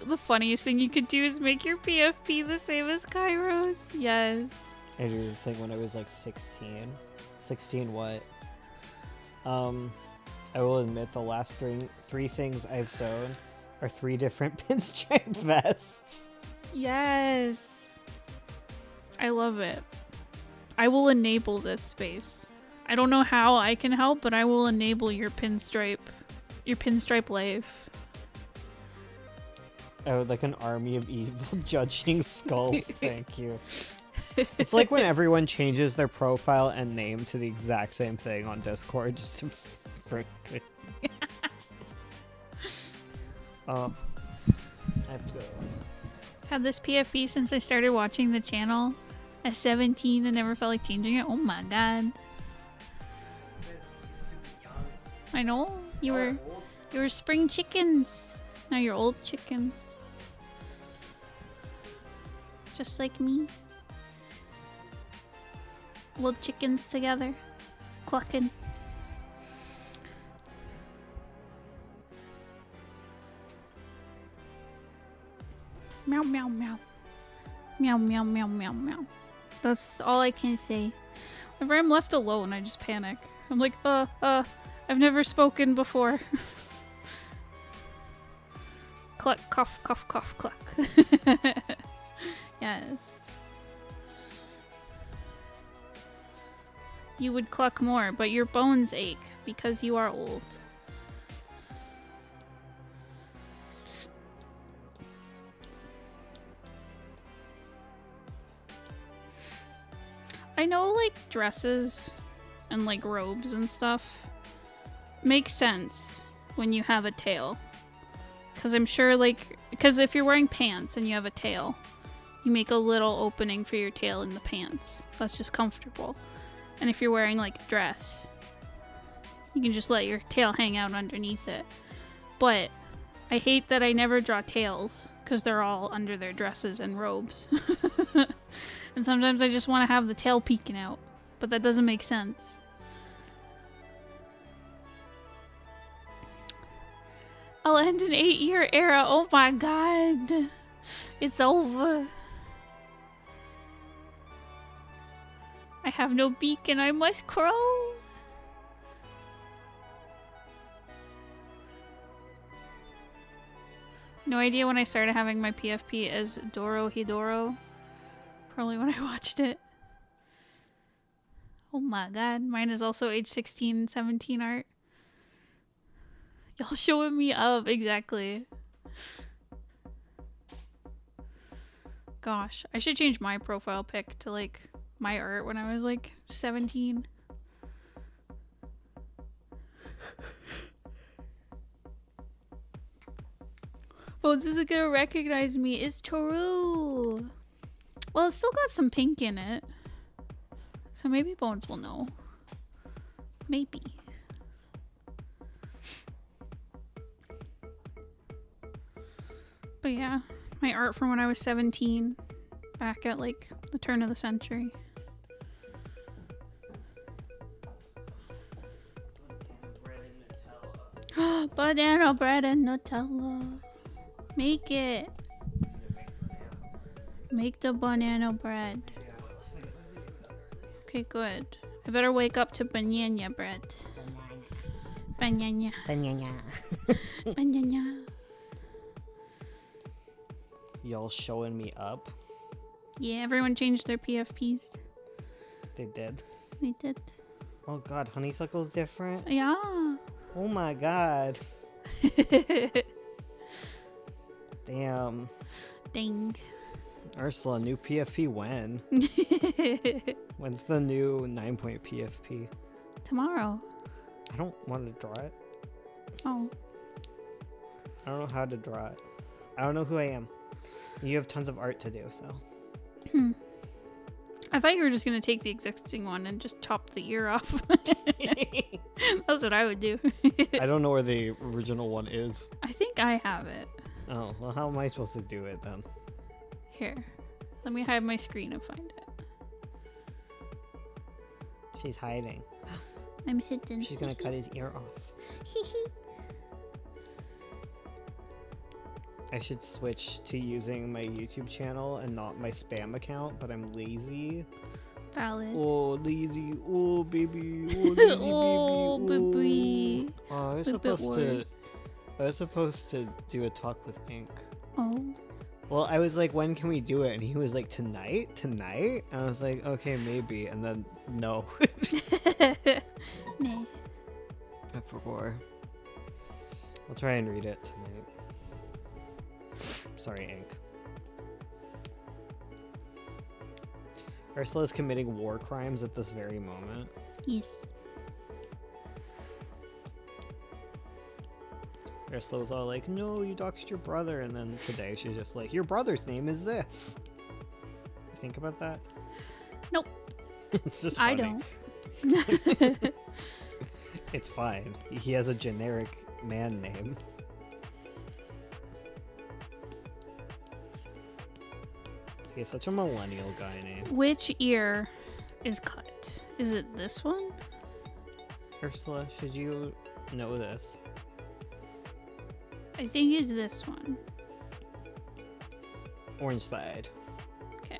The funniest thing you could do is make your PFP the same as Kairos. Yes. I do this thing when I was like 16. 16 what? I will admit the last three things I've sewn are 3 different pinstripe vests. Yes. I love it. I will enable this space. I don't know how I can help, but I will enable your pinstripe life. I would like an army of evil judging skulls. Thank you. It's like when everyone changes their profile and name to the exact same thing on Discord just to frick it. I have to go. Had this PFP since I started watching the channel. At 17 and never felt like changing it. Oh my god. I know. You were spring chickens. Now you're old chickens. Just like me. Little chickens together. Clucking. Meow meow meow. Meow meow meow meow meow. That's all I can say. Whenever I'm left alone, I just panic. I'm like, I've never spoken before. Cluck, cough, cough, cough, cluck. Yes. You would cluck more, but your bones ache because you are old. I know, like, dresses and, like, robes and stuff make sense when you have a tail. Because I'm sure, like, because if you're wearing pants and you have a tail, you make a little opening for your tail in the pants. That's just comfortable. And if you're wearing, like, a dress, you can just let your tail hang out underneath it. But I hate that I never draw tails because they're all under their dresses and robes. And sometimes I just want to have the tail peeking out, but that doesn't make sense. I'll end an 8-year era. Oh my god. It's over. I have no beak and I must crow. No idea when I started having my PFP as Dorohedoro. Probably when I watched it. Oh my god. Mine is also age 16 and 17 art. Y'all showing me up. Exactly. Gosh. I should change my profile pic to like my art when I was like 17. Bones isn't gonna recognize me. It's Toru. Well, it's still got some pink in it. So maybe Bones will know. Maybe. But yeah, my art from when I was 17. Back at like the turn of the century. Banana bread and Nutella. Make it. Make the banana bread. Okay, good. I better wake up to banana bread. Banana. Banana. Banana. Y'all showing me up? Yeah, everyone changed their PFPs. They did. They did. Oh god, honeysuckle's different? Yeah. Oh my god. Damn. Dang. Ursula, new PFP when? When's the new 9-point PFP? Tomorrow. I don't want to draw it. Oh. I don't know how to draw it. I don't know who I am. You have tons of art to do, so. I thought you were just going to take the existing one and just chop the ear off. That's what I would do. I don't know where the original one is. I think I have it. Oh, well, how am I supposed to do it then? Here. Let me hide my screen and find it. She's hiding. I'm hidden. She's gonna cut his ear off. I should switch to using my YouTube channel and not my spam account, but I'm lazy. Valid. Oh, lazy. Oh, baby. Oh, lazy Oh, baby. baby. Oh, I was Little bit supposed to do a talk with Ink. Oh. Well, I was like, when can we do it? And he was like, tonight? Tonight? And I was like, okay, maybe. And then, no. Nah. I forgot. I'll try and read it tonight. Sorry, Ink. Ursula is committing war crimes at this very moment. Yes. Ursula was all like, no, you doxed your brother. And then today she's just like, your brother's name is this. You think about that? Nope. It's just funny. I don't. It's fine. He has a generic man name. He has such a millennial guy name. Which ear is cut? Is it this one? Ursula, should you know this? I think it's this one. Orange side. Okay.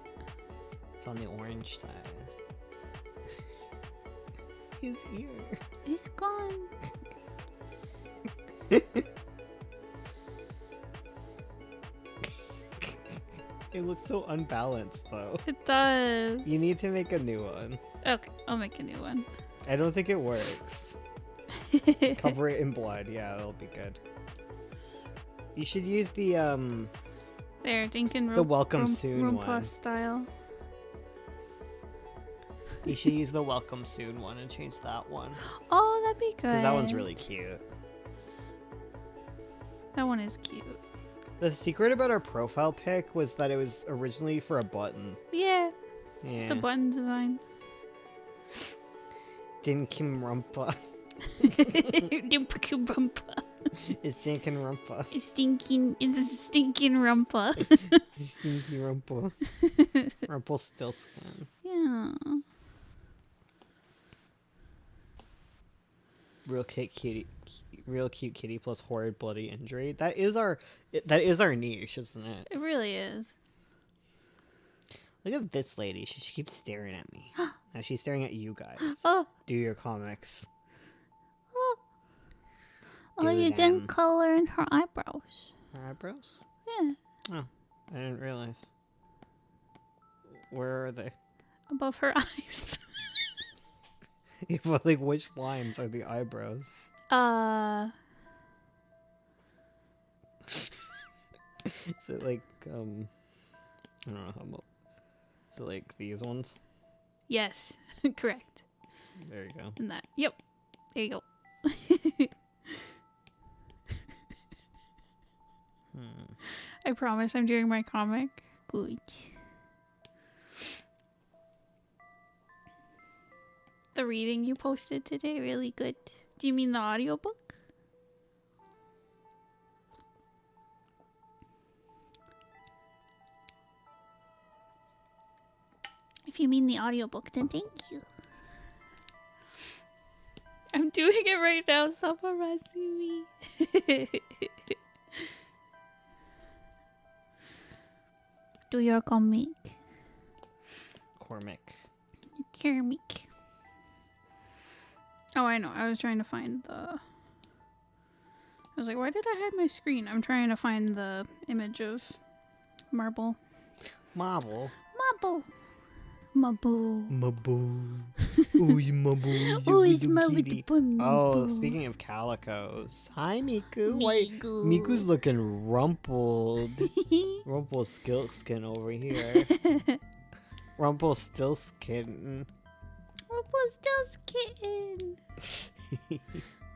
It's on the orange side. His ear. It's gone. It looks so unbalanced though. It does. You need to make a new one. Okay, I'll make a new one. I don't think it works. Cover it in blood. Yeah, that'll be good. You should use the There, Dinkin the welcome soon one. style. You should use the welcome soon one and change that one. Oh, that'd be good. Because that one's really cute. That one is cute. The secret about our profile pic was that it was originally for a button. Yeah. It's just a button design. Dinkin Rumpa. Rumpa. It's Dinkin Rumpa. It's stinking rumpa. Stinky Rumpa. Rumpelstiltskin. Yeah. Real cute kitty plus horrid bloody injury. That is our niche, isn't it? It really is. Look at this lady. She keeps staring at me. Now she's staring at you guys. Oh. Do your comics. Oh. Do Oh, you them. didn't color in her eyebrows. Her eyebrows? Yeah. Oh, I didn't realize. Where are they? Above her eyes. But like, which lines are the eyebrows? Is it like I don't know how much. Is it like these ones? Yes. Correct. There you go. And that. Yep. There you go. I promise I'm doing my comic. Good. The reading you posted today, really good. Do you mean the audiobook? If you mean the audiobook, then thank you. I'm doing it right now. Stop harassing me. Do your comic. Cormick. Comic. Oh, I know. I was trying to find I was like, why did I hide my screen? I'm trying to find the image of Marble. Marble. Marble. Marble. Marble. Oh, you Marble. Oh, it's Marble the boy. Oh, speaking of calicos. Hi, Miku. Why? Miku's looking rumpled. Rumpelstiltskin over here. Rumpelstiltskin. Rumpelstiltskin.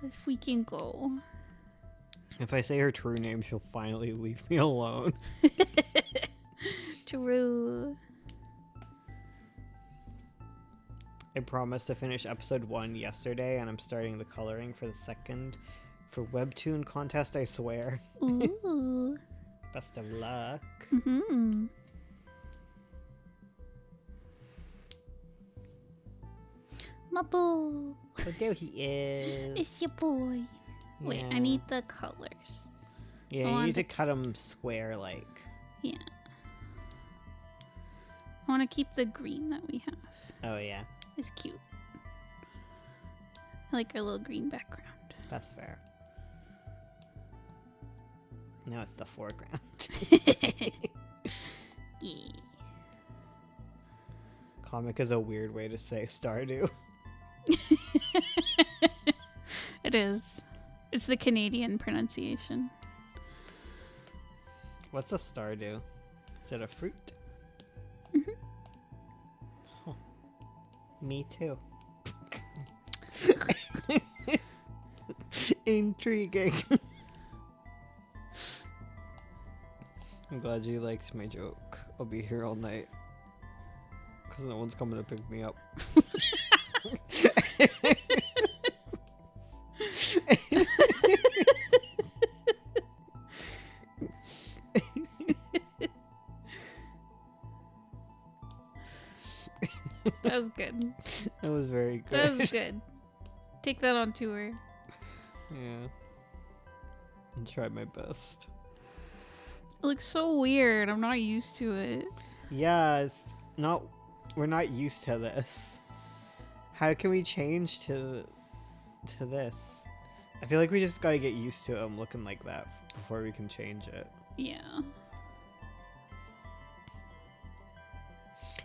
Let's freaking go. If I say her true name, she'll finally leave me alone. True. I promised to finish episode 1 yesterday, and I'm starting the coloring for the second for Webtoon contest, I swear. Ooh. Best of luck. Mm-hmm. Marble. Oh, there he is. It's your boy. Wait, I need the colors. Yeah, you need to cut them square-like. Yeah. I want to keep the green that we have. Oh, yeah. It's cute. I like our little green background. That's fair. Now it's the foreground. Yeah. Comic is a weird way to say Stardew. It is. It's the Canadian pronunciation. What's a Stardew? Is it a fruit? Mm-hmm. Huh. Me too. Intriguing. I'm glad you liked my joke. I'll be here all night. Because no one's coming to pick me up. That was good. That was very good. That was good. Take that on tour. Yeah. I tried my best. It looks so weird. I'm not used to it. Yeah, it's not. We're not used to this. How can we change to this? I feel like we just gotta get used to him looking like that before we can change it. Yeah.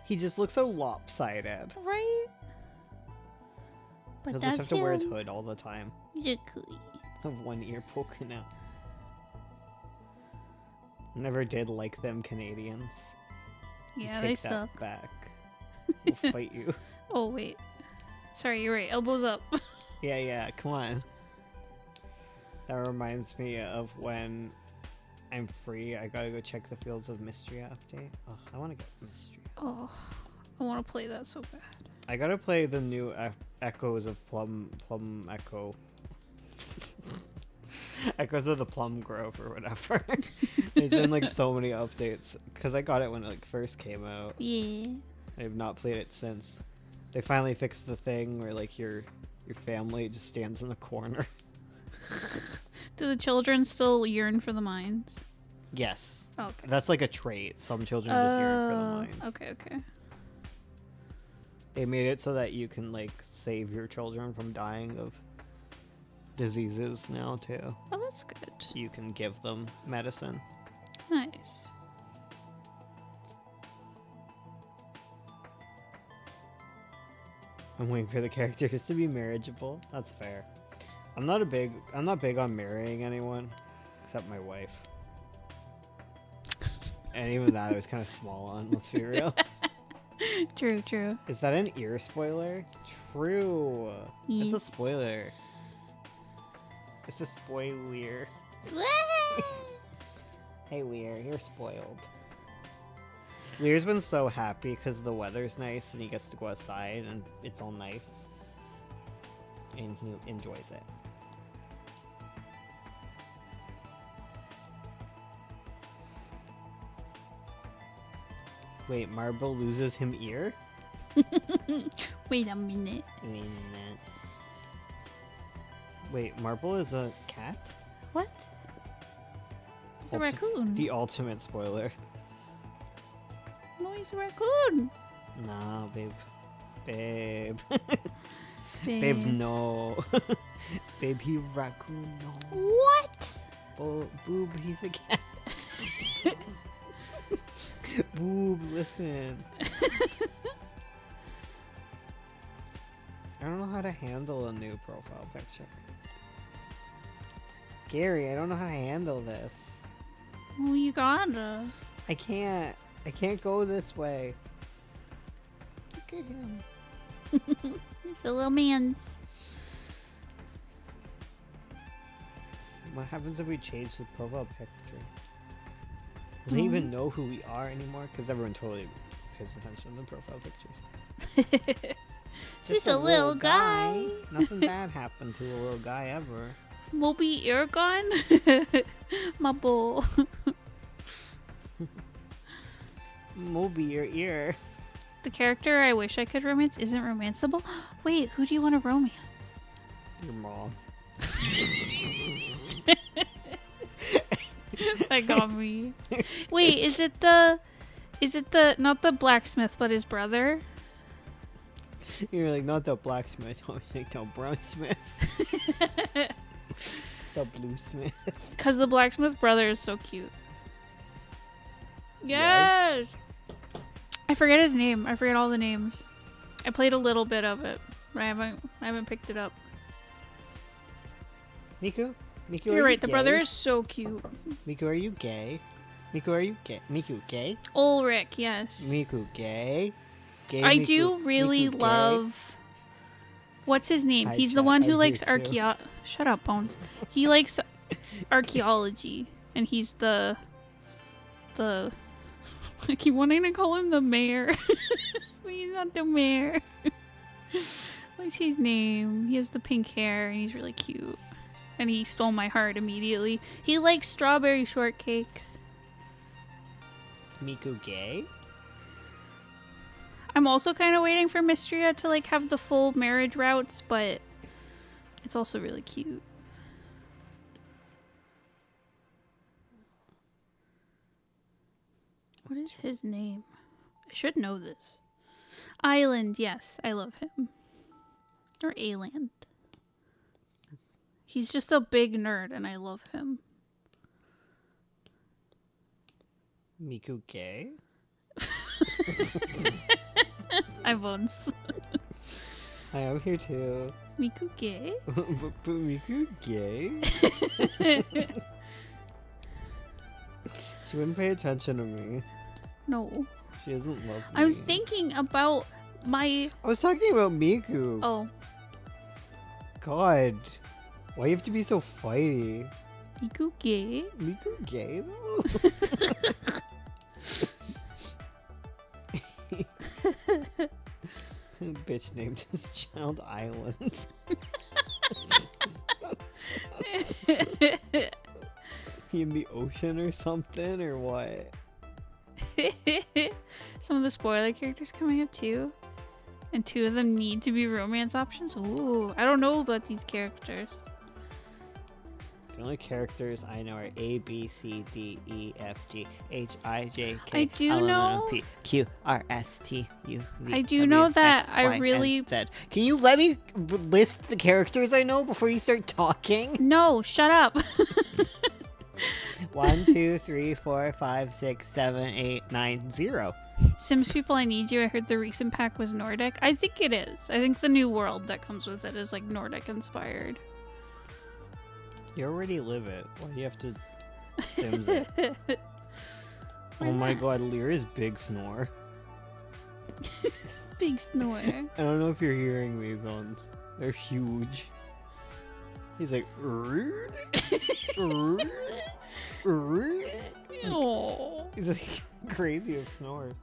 He just looks so lopsided. Right? But He'll that's just have to wear his him. hood all the time. Exactly. Have one ear poking out. Never did like them Canadians. Yeah, Take they that suck. back. We'll fight you. Oh, wait. Sorry, you're right. Elbows up. Yeah, come on. That reminds me of when I'm free, I gotta go check the Fields of Mystery update. Oh, I want to get Mystery. Oh, I want to play that so bad. I gotta play the new Echoes of Plum Echo. Echoes of the Plum Grove or whatever. There's been like so many updates because I got it when it like first came out. Yeah. I have not played it since. They finally fixed the thing where like your family just stands in a corner. Do the children still yearn for the mines? Yes. Oh, okay. That's like a trait. Some children just yearn for the mines. Okay. They made it so that you can like save your children from dying of diseases now too. Oh, that's good. You can give them medicine. Nice. I'm waiting for the characters to be marriageable. That's fair. I'm not big on marrying anyone except my wife. And even that I was kind of small on, let's be real. True. Is that an ear spoiler? True. It's a Yes. spoiler. It's a spoiler. Hey Lear, you're spoiled. Lear's been so happy because the weather's nice and he gets to go outside and it's all nice. And he enjoys it. Wait, Marble loses him ear? Wait a minute. Wait, Marble is a cat? What? It's a Ulti- raccoon. The ultimate spoiler. No, he's a raccoon. Nah, babe. Babe. Babe. Babe, no. Babe, he raccoon, no. What? Boob, he's a cat. Boob, listen. I don't know how to handle a new profile picture. Gary, I don't know how to handle this. Well, you gotta. I can't go this way. Look at him. He's a little man's. What happens if we change the profile picture? Will he even know who we are anymore? Because everyone totally pays attention to the profile pictures. Just a little guy. Nothing bad happened to a little guy ever. Moby Eragon? My boy. Moby, your ear. The character I wish I could romance isn't romanceable. Wait, who do you want to romance? Your mom. That got me. Wait, is it the not the blacksmith, but his brother? You're like, not the blacksmith. I was like, no, brownsmith. The bluesmith. Because the blacksmith brother is so cute. Yes! I forget his name. I forget all the names. I played a little bit of it, but I haven't picked it up. Miku? Miku, You're right, the brother is so cute. Miku, are you gay? Miku, are you gay? Miku, gay? Ulrich, yes. Miku, gay? Gay I Miku, do really Miku, love... What's his name? Hi, He's the chat, one who I'm likes here too. Shut up, Bones. He likes archaeology, and he's the... I keep wanting to call him the mayor. But he's not the mayor. What's his name? He has the pink hair, and he's really cute. And he stole my heart immediately. He likes strawberry shortcakes. Miku, gay? I'm also kind of waiting for Mystria to like have the full marriage routes, but it's also really cute. What is his name? I should know this. Island, yes, I love him. Or Aland. He's just a big nerd and I love him. Miku, gay? I Bones. Hi, I'm here too. Miku gay? but Miku, gay? She wouldn't pay attention to me. No. She doesn't love me. I'm thinking about my... I was talking about Miku. Oh. God. Why you have to be so fighty? Miku gay? Miku gay though? Bitch named his child Island. He in the ocean or something, or what? Some of the spoiler characters coming up too. And 2 of them need to be romance options. Ooh, I don't know about these characters. The only characters I know are A, B, C, D, E, F, G, H, I, J, K, I do L, M, N, O, know- P, Q, R, S, T, U, V, I do W, know that X, I Y, and really- Z. Can you let me list the characters I know before you start talking? No, shut up. 1, 2, 3, 4, 5, 6, 7, 8, 9, 0. Sims People I Need You, I heard the recent pack was Nordic. I think it is. I think the new world that comes with it is like Nordic inspired. You already live it. Why do you have to Sims it? Why Oh my not? god, Lyra's big snore. Big snore. I don't know if you're hearing these ones. They're huge. He's like, Oh, he's like crazy as snores.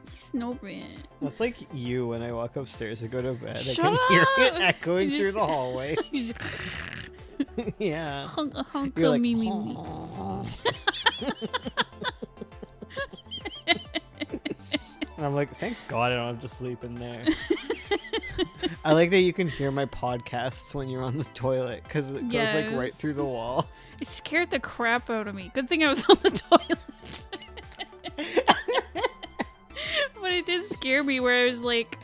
he's snoring. That's like you when I walk upstairs to go to bed. Shut I can hear it up! echoing You through just- the hallway. He's Yeah. hunk You're like, me me me. and I'm like, thank God I don't have to sleep in there. I like that you can hear my podcasts when you're on the toilet because it goes like right Yes. through the wall. It scared the crap out of me. Good thing I was on the toilet. But it did scare me where I was like,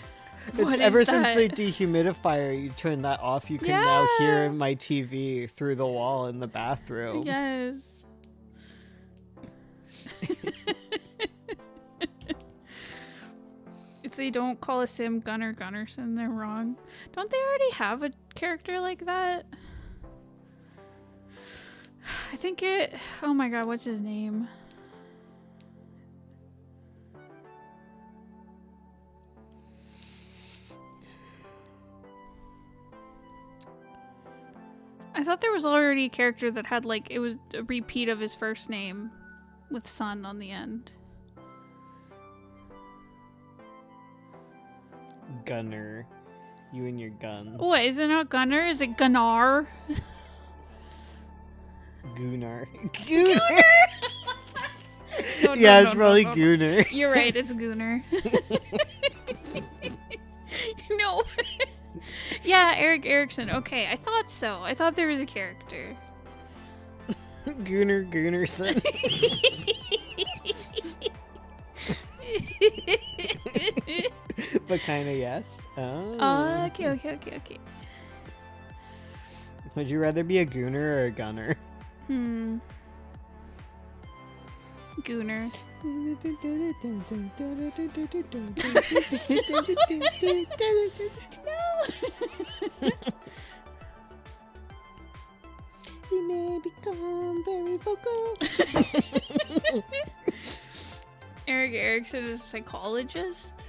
What is ever since that? the dehumidifier, you turn that off, you can now hear my TV through the wall in the bathroom. Yes. If they don't call a sim Gunnar Gunnarsson, they're wrong. Don't they already have a character like that? I think it... Oh my god, what's his name? I thought there was already a character that had, like, it was a repeat of his first name with son on the end. Gunner. You and your guns. What, is it not Gunnar? Is it Gunnar? Gunnar. Gunnar! No, Yeah, no, it's no, probably no, no. Gunnar. You're right, it's Gunnar. No. Yeah, Eric Erickson. Okay, I thought so. I thought there was a character. Gunnar Gunnarsson. But kind of yes. Oh. Okay. Would you rather be a Gunnar or a Gunner? Gunnar. He may become very vocal. Eric Erickson is a psychologist.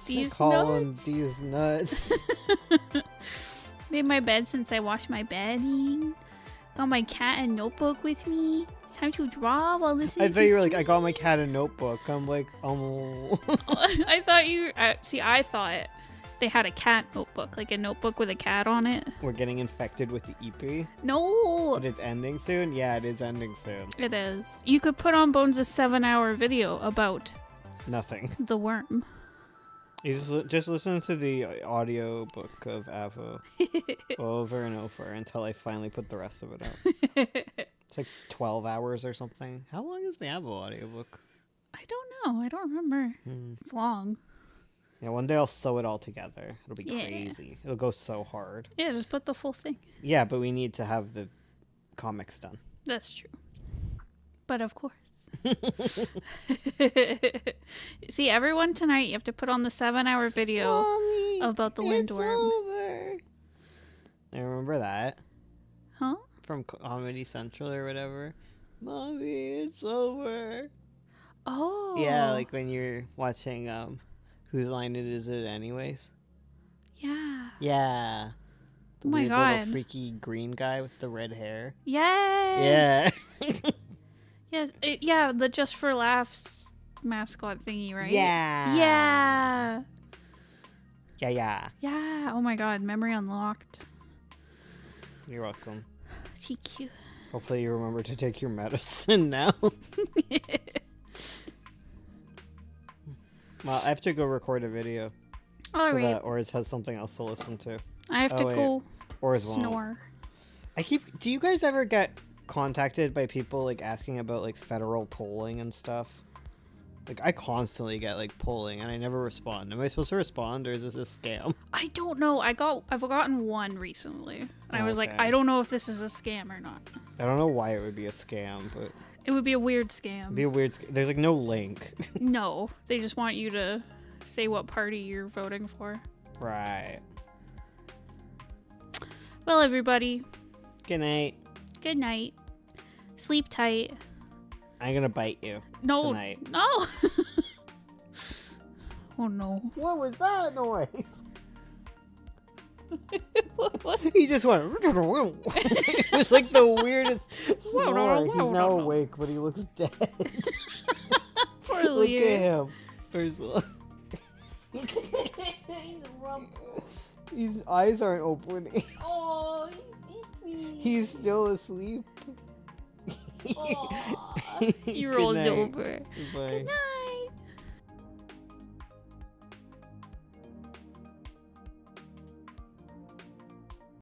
These nuts? These nuts. Made my bed since I washed my bedding. Got my cat and notebook with me. It's time to draw while listening I to thought you were like, I got my sweet- cat a notebook. I'm like, oh. I thought you... I thought they had a cat notebook. Like a notebook with a cat on it. We're getting infected with the EP. No! But it's ending soon? Yeah, it is ending soon. It is. You could put on Bones' 7-hour video about Nothing. the worm. You just listen to the audio book of Avo over and over until I finally put the rest of it out. It's like 12 hours or something. How long is the Avo audiobook? I don't know. I don't remember. It's long. Yeah, one day I'll sew it all together. It'll be Yeah. crazy. It'll go so hard. Yeah, just put the full thing. Yeah, but we need to have the comics done. That's true. But of course. See, everyone tonight, you have to put on the 7-hour video Mommy, about the it's lindworm. over. I remember that Huh? from Comedy Central or whatever. Mommy, it's over. Oh. Yeah, like when you're watching Whose Line It Is It Anyways? Yeah. Yeah. The Oh my weird God. little freaky green guy with the red hair. Yes. Yeah. Yes. Yeah, the Just for Laughs mascot thingy, right? Yeah. Yeah. Yeah. Yeah. Oh my god, memory unlocked. You're welcome. TQ. Hopefully you remember to take your medicine now. Well, I have to go record a video All so right. that Oris has something else to listen to. I have to wait. go Oris won't. snore. Do you guys ever get contacted by people like asking about like federal polling and stuff? Like I constantly get like polling and I never respond. Am I supposed to respond or is this a scam? I don't know. I've gotten one recently. And I was like, Okay. I don't know if this is a scam or not. I don't know why it would be a scam, but It would be a weird scam. it'd be a weird. There's like no link. No, they just want you to say what party you're voting for. Right. Well, everybody, Good night. good night. Sleep tight. I'm gonna bite you. No. Tonight. No. Oh no. What was that noise? What? He just went. It was like the weirdest snore. He's now awake, but he looks dead. Poor Look Leo. at him. Ursula. He's a rumble. His eyes aren't opening. Oh, he's sleepy. He's still asleep. Aw. He Good rolls night. over. Bye. Good night.